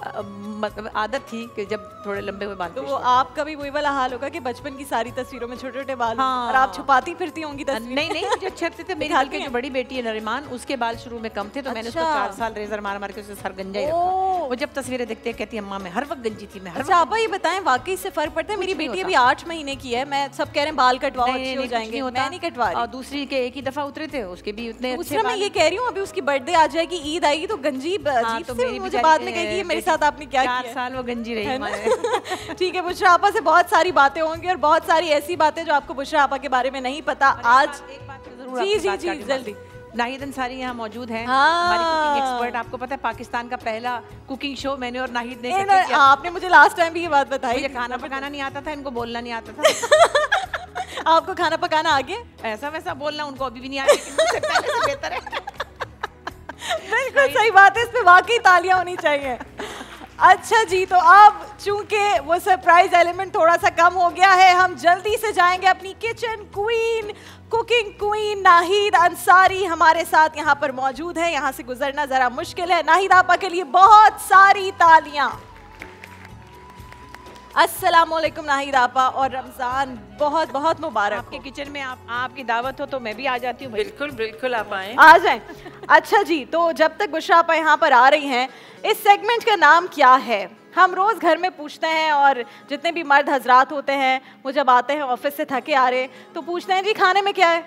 मतलब आदत थी कि जब थोड़े लंबे हुए बाल तो खींचते। आपका भी वही वाला हाल होगा कि बचपन की सारी तस्वीरों में छोटे छोटे बाल हाँ। और आप छुपाती फिरती होंगी तस्वीर। नहीं नहीं, मुझे अच्छे लगते थे। मेरी दिखाती बल्कि हैं? जो बड़ी बेटी है नरीमान, उसके बाल शुरू में कम थे तो मैंने उसको अच्छा। 4 साल रेजर मार मार के उसे सर गंजा ही रखा। ओह। वो जब तस्वीरें देखते हैं कहती है अम्मा मैं हर वक्त गंजी थी, मैं हर अच्छा आपा ये बताएं वाकई से फर्क पड़ता है? मेरी नहीं बेटी होता। अभी 8 महीने की है, मैं सब कह रहे हैं बाल कटवाओ नहीं, अच्छे नहीं, हो कुछ जाएंगे, नहीं होता। मैं नहीं कटवा और रही। दूसरी के एक ही दफा उतरे थे, उसके भी उतने अच्छे दूसरा मैं बाल ये कह रही हूँ अभी उसकी बर्थडे आ जाएगी, ईद आएगी तो गंजी हाँ, अजीब तो से मेरी मुझे बेचारी बाद में कहेगी ये मेरे साथ आपने क्या 4 किया। साल वो गंजी रही है ना? हमारे। ठीक है, बुशरा आपा से बहुत सारी बातें होंगी और बहुत सारी ऐसी बातें जो आपको बुशरा आपा के बारे में नहीं पता। आज एक बात तो जरूर जी आपकी जी बात जी काटूंगा। जल्दी। नाहिद अंसारी यहाँ मौजूद हैं, हाँ। हमारी कुकिंग एक्सपर्ट। आपको पता है पाकिस्तान का पहला कुकिंग शो मैंने और नाहिद ने ए, इकट्ठे किया। आपने मुझे लास्ट टाइम भी ये बात बताई। मुझे खाना पकाना नहीं आता था, इनको बोलना नहीं आता था। आपको खाना पकाना आ गया? ऐसा वैसा बोलना उनको अभी भी नहीं आता, लेकिन मुझसे पहले से बेहतर है। बिल्कुल सही बात है, इस पे वाकई तालियां होनी चाहिए। अच्छा जी, तो अब चूंकि वो सरप्राइज एलिमेंट थोड़ा सा कम हो गया है, हम जल्दी से जाएंगे अपनी kitchen queen, cooking queen Nahid Ansari हमारे साथ यहाँ पर मौजूद है। यहाँ से गुजरना जरा मुश्किल है। नाहिद आपा के लिए बहुत सारी तालियां। अस्सलामुअलैकुम नाहिद आपा, और रमजान बहुत बहुत मुबारक आपके हो। किचन में आपकी दावत हो तो मैं भी आ जाती हूँ। बिल्कुल बिल्कुल आप आए। आ जाएं। अच्छा जी, तो जब तक बुशरा आपा यहाँ पर आ रही हैं, इस सेगमेंट का नाम क्या है? हम रोज़ घर में पूछते हैं और जितने भी मर्द हजरात होते हैं वो जब आते हैं ऑफिस से थके आ रहे तो पूछते हैं जी खाने में क्या है?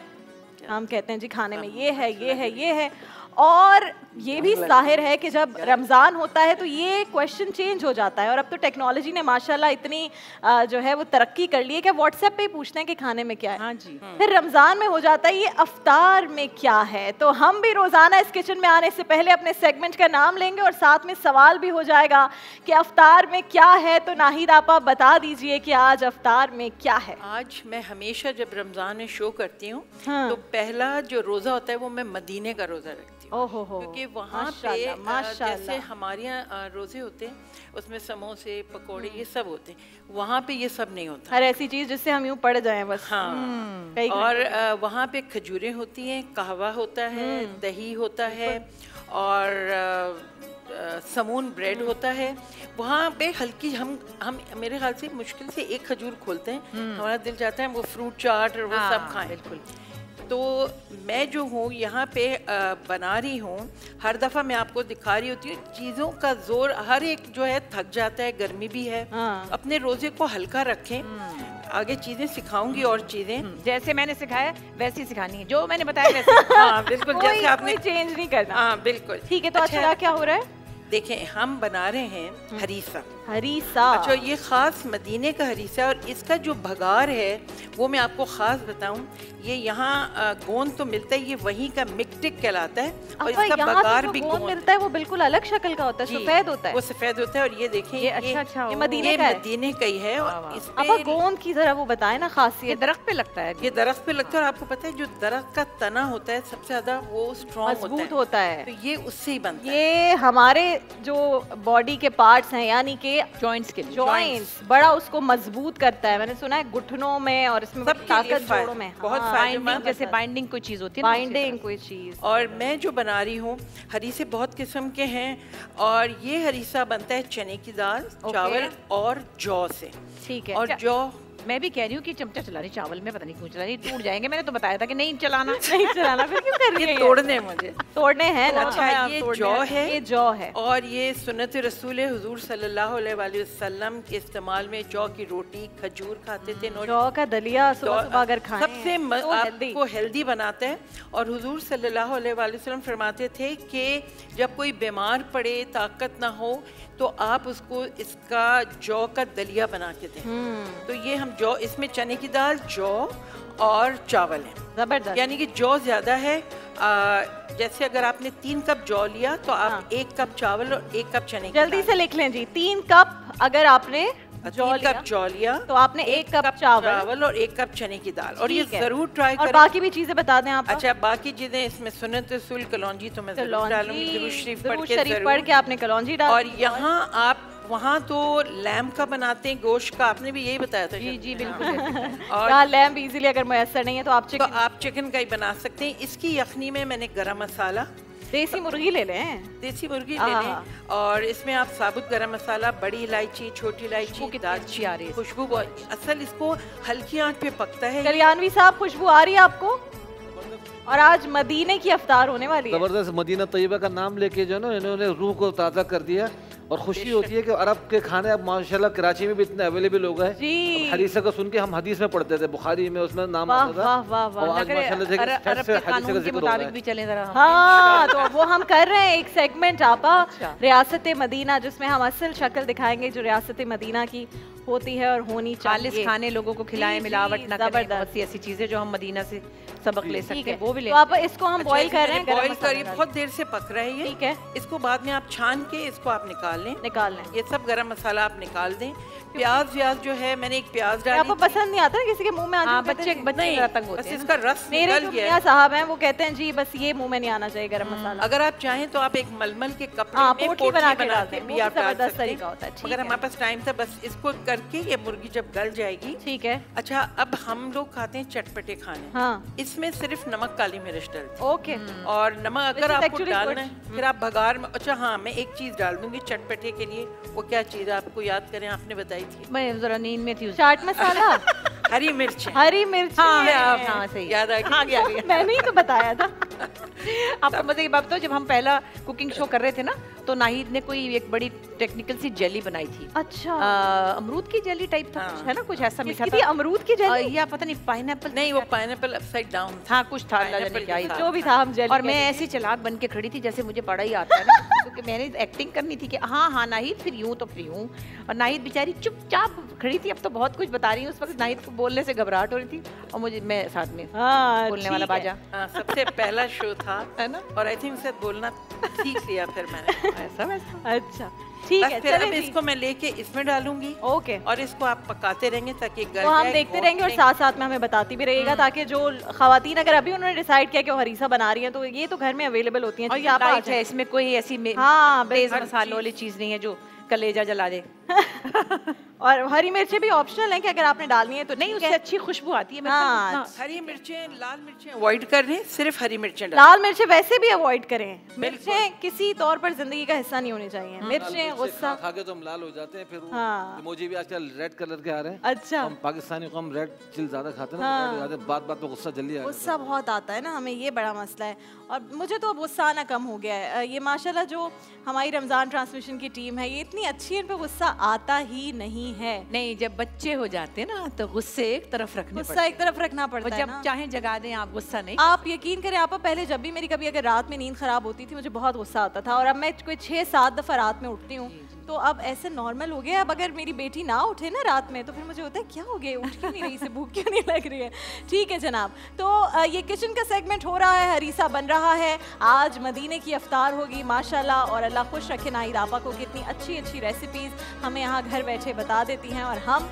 हम कहते हैं जी खाने में ये है ये है ये है। और ये भी जाहिर है कि जब रमज़ान होता है तो ये क्वेश्चन चेंज हो जाता है। और अब तो टेक्नोलॉजी ने माशाल्लाह इतनी जो है वो तरक्की कर ली है कि व्हाट्सएप पे ही पूछते हैं कि खाने में क्या है। हाँ जी। फिर रमज़ान में हो जाता है ये अफ्तार में क्या है। तो हम भी रोज़ाना इस किचन में आने से पहले अपने सेगमेंट का नाम लेंगे और साथ में सवाल भी हो जाएगा कि अफ्तार में क्या है। तो नाहिद आपा बता दीजिए कि आज अफ्तार में क्या है। आज मैं हमेशा जब रमज़ान में शो करती हूँ हाँ। तो पहला जो रोज़ा होता है वो मैं मदीने का रोज़ा रखती हूँ। ओहो हो, क्योंकि वहाँ माशाल्लाह, पे माशाल्लाह। जैसे हमारे यहाँ रोज़े होते हैं उसमें समोसे पकोड़े ये सब होते हैं, वहाँ पे ये सब नहीं होता। हर ऐसी चीज़ जिससे हम यूँ पड़ जाएं बस। हाँ। कई और वहाँ पे खजूरें होती हैं, कहवा होता है, दही होता है और समून ब्रेड होता है। वहाँ पे हल्की हम मेरे ख्याल से मुश्किल से एक खजूर खोलते हैं, हमारा दिल चाहता है वो फ्रूट चाट और वो सब खाएं। बिल्कुल। तो मैं जो हूँ यहाँ पे बना रही हूँ, हर दफ़ा मैं आपको दिखा रही होती हूँ चीज़ों का जोर हर एक जो है थक जाता है, गर्मी भी है। हाँ। अपने रोज़े को हल्का रखें। आगे चीज़ें सिखाऊंगी और चीज़ें जैसे मैंने सिखाया वैसे ही सिखानी है, जो मैंने बताया वैसे। हाँ बिल्कुल जैसे आपने कोई चेंज नहीं करना। हाँ बिल्कुल ठीक है, तो अच्छा, अच्छा क्या हो रहा है? देखें हम बना रहे हैं हरीसा। हरीसा। अच्छा ये ख़ास मदीने का हरीसा है और इसका जो भगार है वो मैं आपको ख़ास बताऊं, ये यहाँ गोंद तो मिलता है, ये वहीं का मिक्टिक कहलाता है और अपा, इसका यहाँ भगार पे भी जो गोंद गोंद मिलता है वो बिल्कुल अलग शक्ल का होता है, जी, सफेद होता है। वो सफ़ेद होता है। और ये देखें ये अच्छा ये मदीने का है। मदीने का ही है। और इस अपा पे गोंद की जरा वो बताए ना ये खासियत। दरख्त पे लगता है। ये दरख्त पे लगता है और आपको पता है जो दरख्त का तना होता है सबसे ज़्यादा वो स्ट्रॉन्ग मजबूत होता है। तो ये उससे ही बनता है। ये हमारे जो बॉडी के पार्ट्स हैं यानी कि जॉइंट्स के लिए। जॉइंट्स बड़ा उसको मजबूत करता है। मैंने सुना है घुटनों में और इसमें सबके लिए ताकत जोड़ों में। बहुत हाँ, फायदेमंद। बाइंडिंग, जैसे बाइंडिंग कोई चीज होती है ना, उसी बाइंडिंग तरह। कोई चीज। और मैं जो बना रही हूँ हरीसे बहुत किस्म के हैं और ये हरीसा बनता है चने की दाल, चावल और जौ से। ठीक है। और जौ मैं भी कह रही हूँ कि चमचा चला रही चावल में, पता नहीं क्यों चला रही, टूट जाएंगे। मैंने तो बताया था कि नहीं चलाना। नहीं चलाना, फिर क्यों कर रही है ये ये? तोड़ने मुझे। तोड़ने हैं ना। अच्छा ये जौ है, ये जौ है। और ये सुन्नत रसूल हुजूर सल्लल्लाहु अलैहि वसल्लम के इस्तेमाल में जौ की रोटी खजूर खाते थे। जौ का दलिया सुबह सुबह अगर खाएं सबसे तो healthy। आपको हेल्दी बनाता है। और हुजूर सल्लल्लाहु अलैहि वसल्लम फरमाते थे कि जब कोई बीमार पड़े, ताकत ना हो, तो आप उसको इसका जौ का दलिया बना के दें। तो ये हम जौ, इसमें चने की दाल, जौ और चावल है। जबरदस्त। यानी कि जौ ज़्यादा है। जैसे अगर आपने 3 कप जौ लिया तो आप 1 कप चावल और 1 कप चने की जल्दी दाल। से लिख लें जी। 3 कप अगर आपने जौ 3 लिया कप जौ लिया तो आपने 1 कप चावल और 1 कप चने की दाल। और ये ठीक है। जरूर ट्राई और करें। बाकी भी चीजें बता दें आप। अच्छा बाकी चीजें इसमें सुन्नत रसूल कलौंजी तो मैं जरूर डालूंगी, दुरूद शरीफ पढ़ के शरीफ जरूर। पढ़ के आपने कलौंजी डाल। और यहाँ आप वहाँ तो लैम्ब का बनाते हैं, गोश्त का, आपने भी यही बताया था। जी जी बिल्कुल। और यहाँ लैम्प इजीली अगर मैसर नहीं है तो आप तो चिकन। आप चिकन का ही बना सकते हैं। इसकी यखनी में मैंने गरम मसाला, देसी मुर्गी ले लें, देसी मुर्गी ले लें और इसमें आप साबुत गरम मसाला, बड़ी इलायची, छोटी इलायची, दालचीनी आ रही है, खुशबू असल इसको हल्की आंच पे पकता है। कल्याणवी साहब खुशबू आ रही है आपको? और आज मदीने की अफ्तार होने वाली है। जबरदस्त मदीना तैयबा का नाम लेके जो ना इन्होंने रूह को ताज़ा कर दिया और खुशी होती है कि अरब के खाने अब माशाल्लाह कराची में भी इतने अवेलेबल हो गए। हदीसा को सुन के हम हदीस में पढ़ते थे, बुखारी में उसमें नाम आता था और आज माशाल्लाह से हदीस का जिक्र हो रहा है। भी चले जरा। हाँ, तो वो हम कर रहे हैं एक सेगमेंट आपा रियासत मदीना, जिसमें हम असल शक्ल दिखाएंगे जो रियासत मदीना की होती है और होनी चाहिए। खालिस खाने लोगों को खिलाएं, मिलावट ना करें, बहुत सी ऐसी चीजें जो हम मदीना से सबक ले सकते हैं वो भी ले। तो आप इसको हम बॉईल कर रहे हैं, बॉईल करिए, बहुत देर से पक रहा है ये। ठीक है, इसको बाद में आप छान के इसको आप निकाल लें। ये सब गरम मसाला आप निकाल दें। प्याज व्याज जो है मैंने एक प्याज डाली। आपको पसंद नहीं आता ना किसी के मुंह में? बच्चे तंग होते हैं। इसका रस मेरे जो मियां साहब हैं वो कहते हैं जी बस ये मुंह में नहीं आना चाहिए गरम मसाला। अगर आप चाहें तो आप एक मलमल के कपड़े में पोटली बना के डालते हैं, वो जबरदस्त तरीका होता है। अगर हमारे पास टाइम था बस इसको करके ये मुर्गी जब गल जाएगी। ठीक है। अच्छा, अब हम लोग खाते हैं चटपटे खाने। हाँ। इसमें सिर्फ नमक काली मिर्च डालते। ओके। और नमक अगर आपको डालना है फिर आप भगार में। अच्छा हाँ, मैं एक चीज डाल दूंगी चटपटे के लिए। वो क्या चीज है आपको याद करें, आपने बताई थी? मैं जरा नींद में थी। चाट मसाला। हरी मिर्च। हरी मिर्च। हाँ सही याद आ गया। मैंने ही तो बताया था। आपको मजे की बात तो, जब हम पहला कुकिंग शो कर रहे थे ना तो नाहिद ने कोई एक बड़ी टेक्निकल सी जेली बनाई थी। अच्छा। अमरूद की जेली टाइप था कुछ, है ना, कुछ ऐसा मीठा था। अमरूद की जेली या पता नहीं पाइनएप्पल नहीं, वो पाइनएप्पल अपसाइड डाउन था, कुछ था जो भी था हम जेली। और मैं ऐसी चालाक बन के खड़ी थी जैसे मुझे बड़ा ही आता है ना, क्योंकि मैंने एक्टिंग करनी थी कि हाँ हाँ नाहिद फिर यूं तो फिर यूं। और नाहिद बेचारी चुपचाप खड़ी थी। अब तो बहुत कुछ बता रही हूँ, उस वक्त नाहिद को बोलने से घबराहट हो रही थी और मुझे मैं साथ में बोलने वाला बाजा। सबसे पहला शो था है ना, और आई थिंक शायद बोलना सीख लिया फिर मैंने। ऐसा वैसा। अच्छा ठीक है, फिर अब इसको मैं लेके इसमें डालूंगी। ओके। और इसको आप पकाते रहेंगे ताकि तो हम देखते रहेंगे और साथ साथ में हमें बताती भी रहिएगा, ताकि जो खवातीन अगर अभी उन्होंने डिसाइड किया कि वो हरीसा बना रही हैं तो ये तो घर में अवेलेबल होती हैं। और ये लाइट है, इसमें कोई ऐसी तेज मसालों वाली चीज नहीं है जो कलेजा जला दे। और हरी मिर्चें भी ऑप्शनल हैं कि अगर आपने डालनी है तो नहीं, उससे अच्छी खुशबू आती है। हाँ, हरी मिर्चें, लाल मिर्चें अवॉइड कर रहे हैं, सिर्फ हरी मिर्चें डालें। लाल मिर्चें वैसे भी अवॉइड करें। मिर्चें किसी तौर पर जिंदगी का हिस्सा नहीं होनी चाहिए। मिर्चें गुस्सा खा के तो हम लाल हो जाते हैं। फिर हाँ। इमोजी भी आजकल रेड कलर के आ रहे हैं। अच्छा। हम पाकिस्तानी को हम रेड चिल ज्यादा खाते हैं ना, बात बात पे गुस्सा जल्दी आता है। गुस्सा बहुत आता है ना हमें, ये बड़ा मसला है। और मुझे तो अब गुस्सा आना कम हो गया है। ये माशाल्लाह जो हमारी रमजान ट्रांसमिशन की टीम है ये इतनी अच्छी है, इन पे गुस्सा आता ही नहीं है। नहीं, जब बच्चे हो जाते हैं ना तो गुस्से एक तरफ रखने गुस्सा एक तरफ रखना पड़ता है जब चाहे जगा दें आप, गुस्सा नहीं। आप यकीन करें आप, पहले जब भी मेरी कभी अगर रात में नींद खराब होती थी मुझे बहुत गुस्सा आता था, और अब मैं कोई 6-7 दफा रात में उठती हूँ तो अब ऐसे नॉर्मल हो गया। अब अगर मेरी बेटी ना उठे ना रात में तो फिर मुझे होता है क्या हो गया, उठ क्यों नहीं रही, से भूख क्यों नहीं लग रही है। ठीक है जनाब, तो ये किचन का सेगमेंट हो रहा है, हरीसा बन रहा है। आज मदीने की अफ्तार होगी माशाल्लाह, और अल्लाह खुश रखे नाहिद आपा को, कितनी अच्छी अच्छी रेसिपीज़ हमें यहाँ घर बैठे बता देती हैं और हम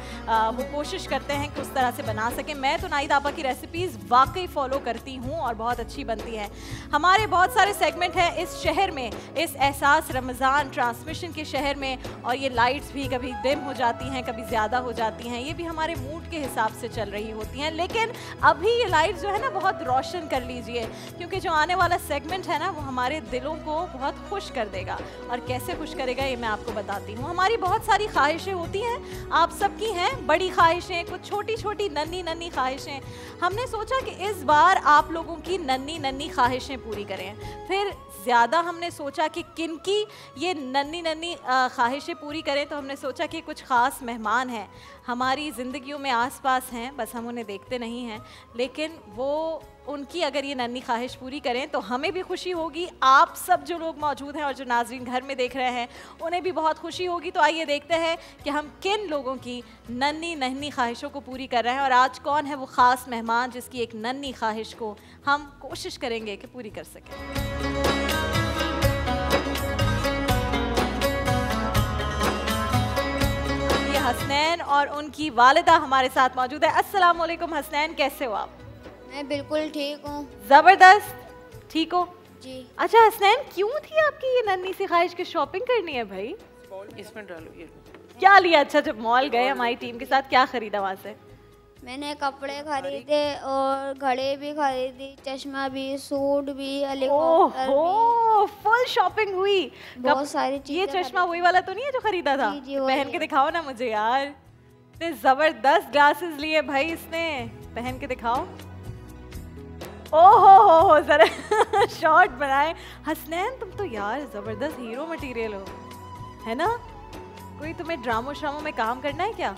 वो कोशिश करते हैं कि उस तरह से बना सकें। मैं तो नाहिद आपा की रेसिपीज़ वाकई फ़ॉलो करती हूँ और बहुत अच्छी बनती हैं। हमारे बहुत सारे सेगमेंट हैं इस शहर में, इस एहसास रमज़ान ट्रांसमिशन के शहर में, और ये लाइट्स भी कभी डिम हो जाती हैं, कभी ज़्यादा हो जाती हैं। ये भी हमारे मूड के हिसाब से चल रही होती हैं, लेकिन अभी ये लाइट्स जो है ना बहुत रोशन कर लीजिए, क्योंकि जो आने वाला सेगमेंट है ना वो हमारे दिलों को बहुत खुश कर देगा। और कैसे खुश करेगा ये मैं आपको बताती हूँ। हमारी बहुत सारी ख्वाहिशें होती हैं, आप सबकी हैं, बड़ी ख्वाहिशें, कुछ छोटी छोटी नन्ही नन्ही ख्वाहिशें। हमने सोचा कि इस बार आप लोगों की नन्ही नन्ही ख्वाहिशें पूरी करें। फिर ज़्यादा हमने सोचा कि किन की ये नन्ही नन्ही ख्वाहिशें पूरी करें, तो हमने सोचा कि कुछ ख़ास मेहमान हैं हमारी ज़िंदगियों में आसपास हैं, बस हम उन्हें देखते नहीं हैं, लेकिन वो उनकी अगर ये नन्ही ख्वाहिश पूरी करें तो हमें भी खुशी होगी, आप सब जो लोग मौजूद हैं और जो नाज़रीन घर में देख रहे हैं उन्हें भी बहुत खुशी होगी। तो आइए देखते हैं कि हम किन लोगों की नन्ही नन्ही ख्वाहिशों को पूरी कर रहे हैं, और आज कौन है वो ख़ास मेहमान जिसकी एक नन्ही ख्वाहिश को हम कोशिश करेंगे कि पूरी कर सकें। हसनैन और उनकी वालिदा हमारे साथ मौजूद है। अस्सलाम वालेकुम हसनैन, कैसे हो आप? मैं बिल्कुल ठीक हूँ। जबरदस्त, ठीक हो जी। अच्छा हसनैन, क्यों थी आपकी ये नन्ही सी ख्वाहिश की शॉपिंग करनी है भाई? इसमें डालो ये। क्या लिया? अच्छा जब मॉल गए हमारी टीम के साथ, क्या खरीदा वहाँ से? मैंने कपड़े खरीदे और घड़ी भी खरीदी, चश्मा भी, सूट भी, हेलीकॉप्टर भी, ओहो, फुल शॉपिंग हुई। बहुत सारी चीजें ये चश्मा वही वाला तो नहीं है जो खरीदा था? जी, जी, वही पहन के है। दिखाओ ना मुझे यार। इतने जबरदस्त ग्लासेस लिए भाई इसने, पहन के दिखाओ। ओहो हो जरा शॉर्ट बनाए। हसनैन तुम तो यार जबरदस्त हीरो मटेरियल हो, है ना? कोई तुम्हें ड्रामो श्रामो में काम करना है क्या?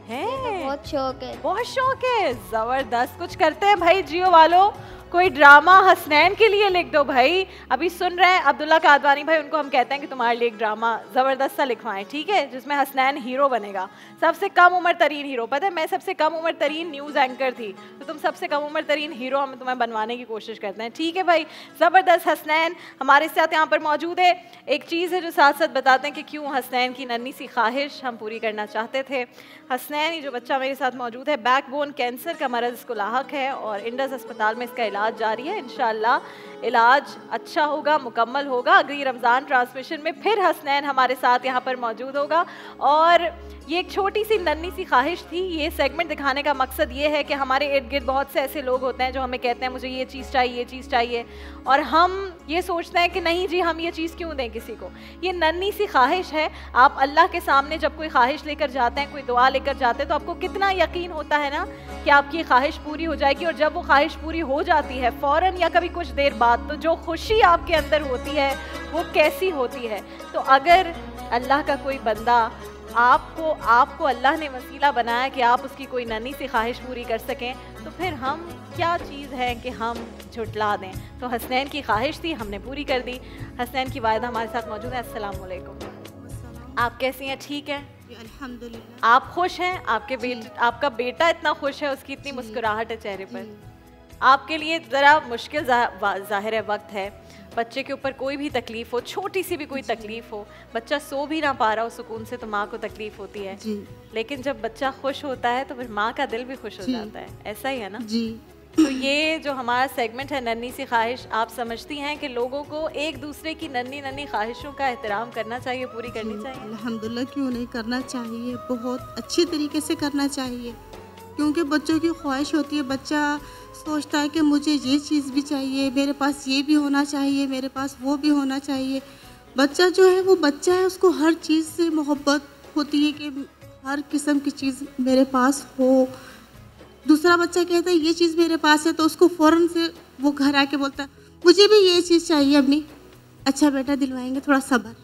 है बहुत शौक है। बहुत शौक है, जबरदस्त। कुछ करते हैं भाई जियो वालों, कोई ड्रामा हसनैन के लिए लिख दो भाई। अभी सुन रहे हैं अब्दुल्ला कादवानी भाई, उनको हम कहते हैं कि तुम्हारे लिए एक ड्रामा जबरदस्त सा लिखवाएं, ठीक है, जिसमें हसनैन हीरो बनेगा। सबसे कम उम्र तरीन हीरो। पता है मैं सबसे कम उम्र तरीन न्यूज़ एंकर थी, तो तुम सबसे कम उम्र तरीन हीरो हम तुम्हें बनवाने की कोशिश करते हैं, ठीक है भाई। ज़बरदस्त। हसनैन हमारे साथ यहाँ पर मौजूद है। एक चीज़ है जो साथ साथ बताते हैं कि क्यों हसनैन की नन्ही सी ख्वाहिश हम पूरी करना चाहते थे। हसनैन, ये जो बच्चा मेरे साथ मौजूद है, बैकबोन कैंसर का मरज़ इसको लाहक है और इंडस अस्पताल में इसका इलाज जारी है। इंशाल्लाह इलाज अच्छा होगा, मुकम्मल होगा। अगली रमज़ान ट्रांसमिशन में फिर हसनैन हमारे साथ यहाँ पर मौजूद होगा। और ये एक छोटी सी नन्ही सी ख्वाहिश थी। ये सेगमेंट दिखाने का मकसद ये है कि हमारे इर्द गिर्द बहुत से ऐसे लोग होते हैं जो हमें कहते हैं मुझे ये चीज़ चाहिए, ये चीज़ चाहिए, और हम ये सोचते हैं कि नहीं जी हम ये चीज़ क्यों दें किसी को। ये नन्ही सी ख्वाहिश है। आप अल्लाह के सामने जब कोई ख्वाहिश लेकर जाते हैं, कोई दुआ लेकर जाते हैं, तो आपको कितना यकीन होता है ना कि आपकी ये ख्वाहिश पूरी हो जाएगी। और जब वो ख्वाहिश पूरी हो जाती है फ़ौरन या कभी कुछ देर बाद, तो जो खुशी आपके अंदर होती है वो कैसी होती है। तो अगर अल्लाह का कोई बंदा आपको अल्लाह ने वसीला बनाया कि आप उसकी कोई नन्ही सी ख्वाहिश पूरी कर सकें, तो फिर हम क्या चीज़ है कि हम झुटला दें। तो हसनैन की ख्वाहिश थी, हमने पूरी कर दी। हसनैन की वालिदा हमारे साथ मौजूद है। अस्सलाम वालेकुम। आप कैसी हैं? ठीक हैं? अल्हम्दुलिल्लाह। आप खुश हैं? आपका बेटा इतना खुश है, उसकी इतनी मुस्कुराहट है चेहरे पर। आपके लिए ज़रा मुश्किल ज़ाहिर है वक्त है। बच्चे के ऊपर कोई भी तकलीफ़ हो, छोटी सी भी कोई तकलीफ़ हो, बच्चा सो भी ना पा रहा हो सुकून से, तो माँ को तकलीफ़ होती है। लेकिन जब बच्चा खुश होता है तो फिर माँ का दिल भी खुश हो जाता है। ऐसा ही है ना जी। तो ये जो हमारा सेगमेंट है नन्ही सी ख्वाहिश, आप समझती हैं कि लोगों को एक दूसरे की नन्ही नन्ही ख्वाहिशों का एहतराम करना चाहिए, पूरी करनी चाहिए? अल्हम्दुलिल्लाह, क्यों नहीं करना चाहिए, बहुत अच्छी तरीके से करना चाहिए। क्योंकि बच्चों की ख्वाहिश होती है, बच्चा सोचता है कि मुझे ये चीज़ भी चाहिए, मेरे पास ये भी होना चाहिए, मेरे पास वो भी होना चाहिए। बच्चा जो है वो बच्चा है, उसको हर चीज़ से मोहब्बत होती है कि हर किस्म की चीज़ मेरे पास हो। दूसरा बच्चा कहता है ये चीज़ मेरे पास है, तो उसको फ़ौरन से वो घर आके बोलता है मुझे भी ये चीज़ चाहिए अम्मी। अच्छा बेटा दिलवाएंगे, थोड़ा सब्र।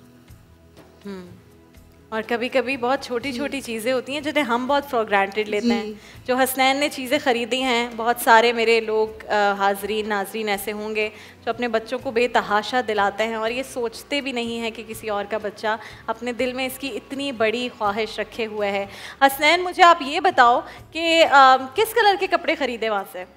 और कभी कभी बहुत छोटी छोटी चीज़ें होती हैं जिन्हें हम बहुत फॉर ग्रांटेड लेते हैं। जो हसनैन ने चीज़ें ख़रीदी हैं, बहुत सारे मेरे लोग हाजरीन नाजरीन ऐसे होंगे जो अपने बच्चों को बेतहाशा दिलाते हैं और ये सोचते भी नहीं हैं कि किसी और का बच्चा अपने दिल में इसकी इतनी बड़ी ख्वाहिश रखे हुए है। हसनैन, मुझे आप ये बताओ कि किस कलर के कपड़े ख़रीदे वहाँ से?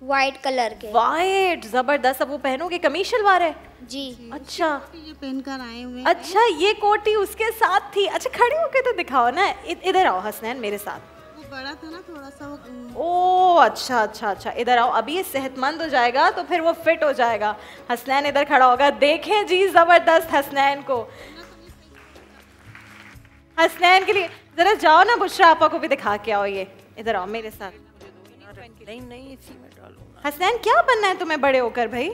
वाइट कलर के। वाइट, ज़बरदस्त। अब वो पहनोगे? कमीज शलवार है? जी। अच्छा, ये पहनकर आए हुए। अच्छा, ये कोटी उसके साथ थी। अच्छा, खड़े होके तो दिखाओ ना। इधर आओ हसनैन मेरे साथ। वो बड़ा था ना थोड़ा सा वो। ओह अच्छा अच्छा अच्छा, इधर आओ। अभी ये सेहतमंद हो जाएगा तो फिर वो फिट हो जाएगा। हसनैन इधर खड़ा होगा। देखें जी ज़बरदस्त हसनैन को। हसनैन के लिए जरा जाओ ना, बुशरा आपा को भी दिखा के आओ। ये इधर आओ मेरे साथ। नहीं इसी में डालूंगा। हसनैन, क्या बनना है तुम्हें बड़े होकर भाई?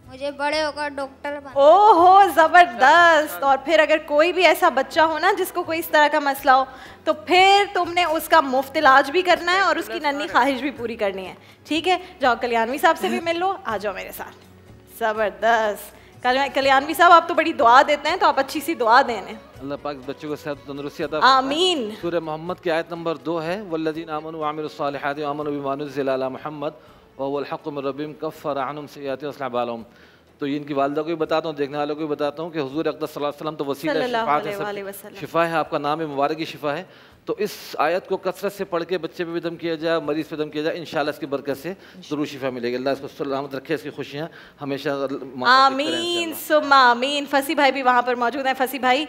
मुझे बड़े होकर डॉक्टर बनना। ओहो ज़बरदस्त। और फिर अगर कोई भी ऐसा बच्चा हो ना जिसको कोई इस तरह का मसला हो, तो फिर तुमने उसका मुफ्त इलाज भी करना है और उसकी नन्ही ख्वाहिश भी पूरी करनी है, ठीक है? जाओ कल्याणवी साहब से भी मिल लो, आ जाओ मेरे साथ। ज़बरदस्त। कल्याणवी साहब, आप तो बड़ी दुआ देते हैं, तो आप अच्छी सी दुआ दें। अल्लाह पाक बच्चों को सेहत तंदुरुस्ती अता आमीन। सूरह मोहम्मद की आयत नंबर 2 है, वल्लज़ीना आमनू व अमिलुस सालिहाति व आमनू बिमा नुज़्ज़िला अला मुहम्मद व हुवल हक़्क़ु मिन रब्बिहिम कफ़्फ़रा अन्हुम सय्यातिहिम व अस्लह बालहुम। तो ये इनकी वालिदा को भी बताता हूँ, देखने वालों को भी बताता हूँ कि हुज़ूर अक़दस सल्लल्लाहु अलैहि वसल्लम तो वसीला शिफा है, आपका नाम है मुबारक की शिफा है। तो इस आयत को कसरत से पढ़ के बच्चे पे भी दम किया जाए, मरीज़ पे दम किया जाए, इंशाल्लाह इसकी बरकत से ज़रूर शिफा मिलेगी। अल्लाह इसको सलामत रखे, इसकी खुशियाँ हमेशा आमीन सुम्मा आमीन। फसी भाई भी वहाँ पर मौजूद हैं। फसी भाई,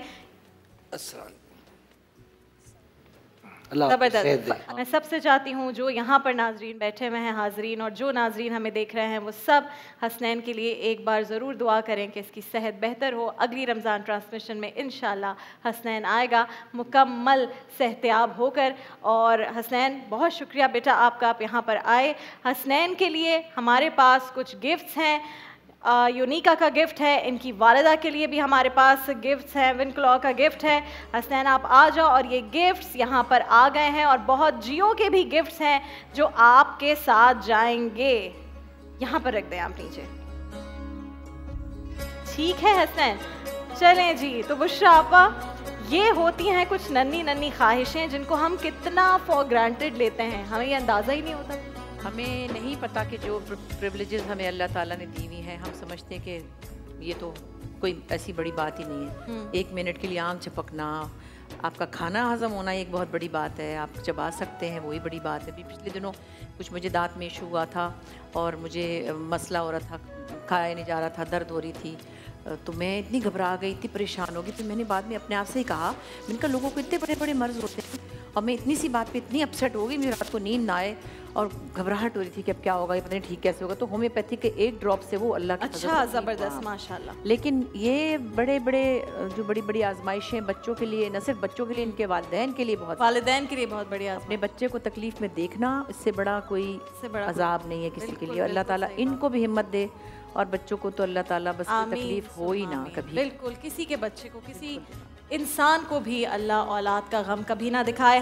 अल्लाह आपको सेहत दे। ज़बरदस्त। मैं सबसे चाहती हूँ जो यहाँ पर नाजरीन बैठे हुए हैं हाजरीन और जो नाजरीन हमें देख रहे हैं वो सब हसनैन के लिए एक बार ज़रूर दुआ करें कि इसकी सेहत बेहतर हो। अगली रमज़ान ट्रांसमिशन में इंशाल्लाह हसनैन आएगा मुकम्मल सेहतियाब होकर। और हसनैन बहुत शुक्रिया बेटा आपका, आप यहाँ पर आए। हसनैन के लिए हमारे पास कुछ गिफ्ट्स हैं। यूनिका का गिफ्ट है, इनकी वालिदा के लिए भी हमारे पास गिफ्ट्स हैं, विनक्लॉ का गिफ्ट है। हसनैन आप आ जाओ और ये गिफ्ट्स यहाँ पर आ गए हैं और बहुत जियो के भी गिफ्ट्स हैं जो आपके साथ जाएंगे। यहाँ पर रख दें आप नीचे, ठीक है हसनैन? चलें जी, तो बुशरा आपा, ये होती हैं कुछ नन्ही नन्ही ख्वाहिशें जिनको हम कितना फॉर ग्रांटेड लेते हैं, हमें ये अंदाज़ा ही नहीं होता। हमें नहीं पता कि जो प्रिविलेजेस हमें अल्लाह ताला ने दी हुई हैं, हम समझते हैं कि ये तो कोई ऐसी बड़ी बात ही नहीं है। 1 मिनट के लिए आँख झपकना, आपका खाना हजम होना एक बहुत बड़ी बात है, आप चबा सकते हैं वही बड़ी बात है। अभी पिछले दिनों कुछ मुझे दांत में इशू हुआ था और मुझे मसला हो रहा था, खाया नहीं जा रहा था, दर्द हो रही थी, तो मैं इतनी घबरा गई, इतनी परेशान हो गई। फिर मैंने बाद में अपने आप से ही कहा, मैंने कहा लोगों को इतने बड़े बड़े मर्ज होते हैं और मैं इतनी सी बात पे इतनी अपसेट हो गई, मुझे रात को नींद ना आए और घबराहट हो रही थी कि अब क्या होगा, ये पता नहीं ठीक कैसे होगा। तो होम्योपैथी के एक ड्रॉप से वो अल्लाह की अच्छा, ज़बरदस्त, माशाल्लाह। लेकिन ये बड़े बड़े जो बड़ी बड़ी आजमाइशें बच्चों के लिए, न सिर्फ बच्चों के लिए, इनके वालिदैन के लिए बहुत बढ़िया। अपने बच्चे को तकलीफ में देखना, इससे बड़ा कोई अजाब नहीं है किसी के लिए। अल्लाह ताला इनको भी हिम्मत दे और बच्चों को तो अल्लाह ताला बस तकलीफ हो ही ना कभी। बिल्कुल, किसी के बच्चे को, किसी इंसान को भी अल्लाह औलाद का गम कभी ना दिखाए।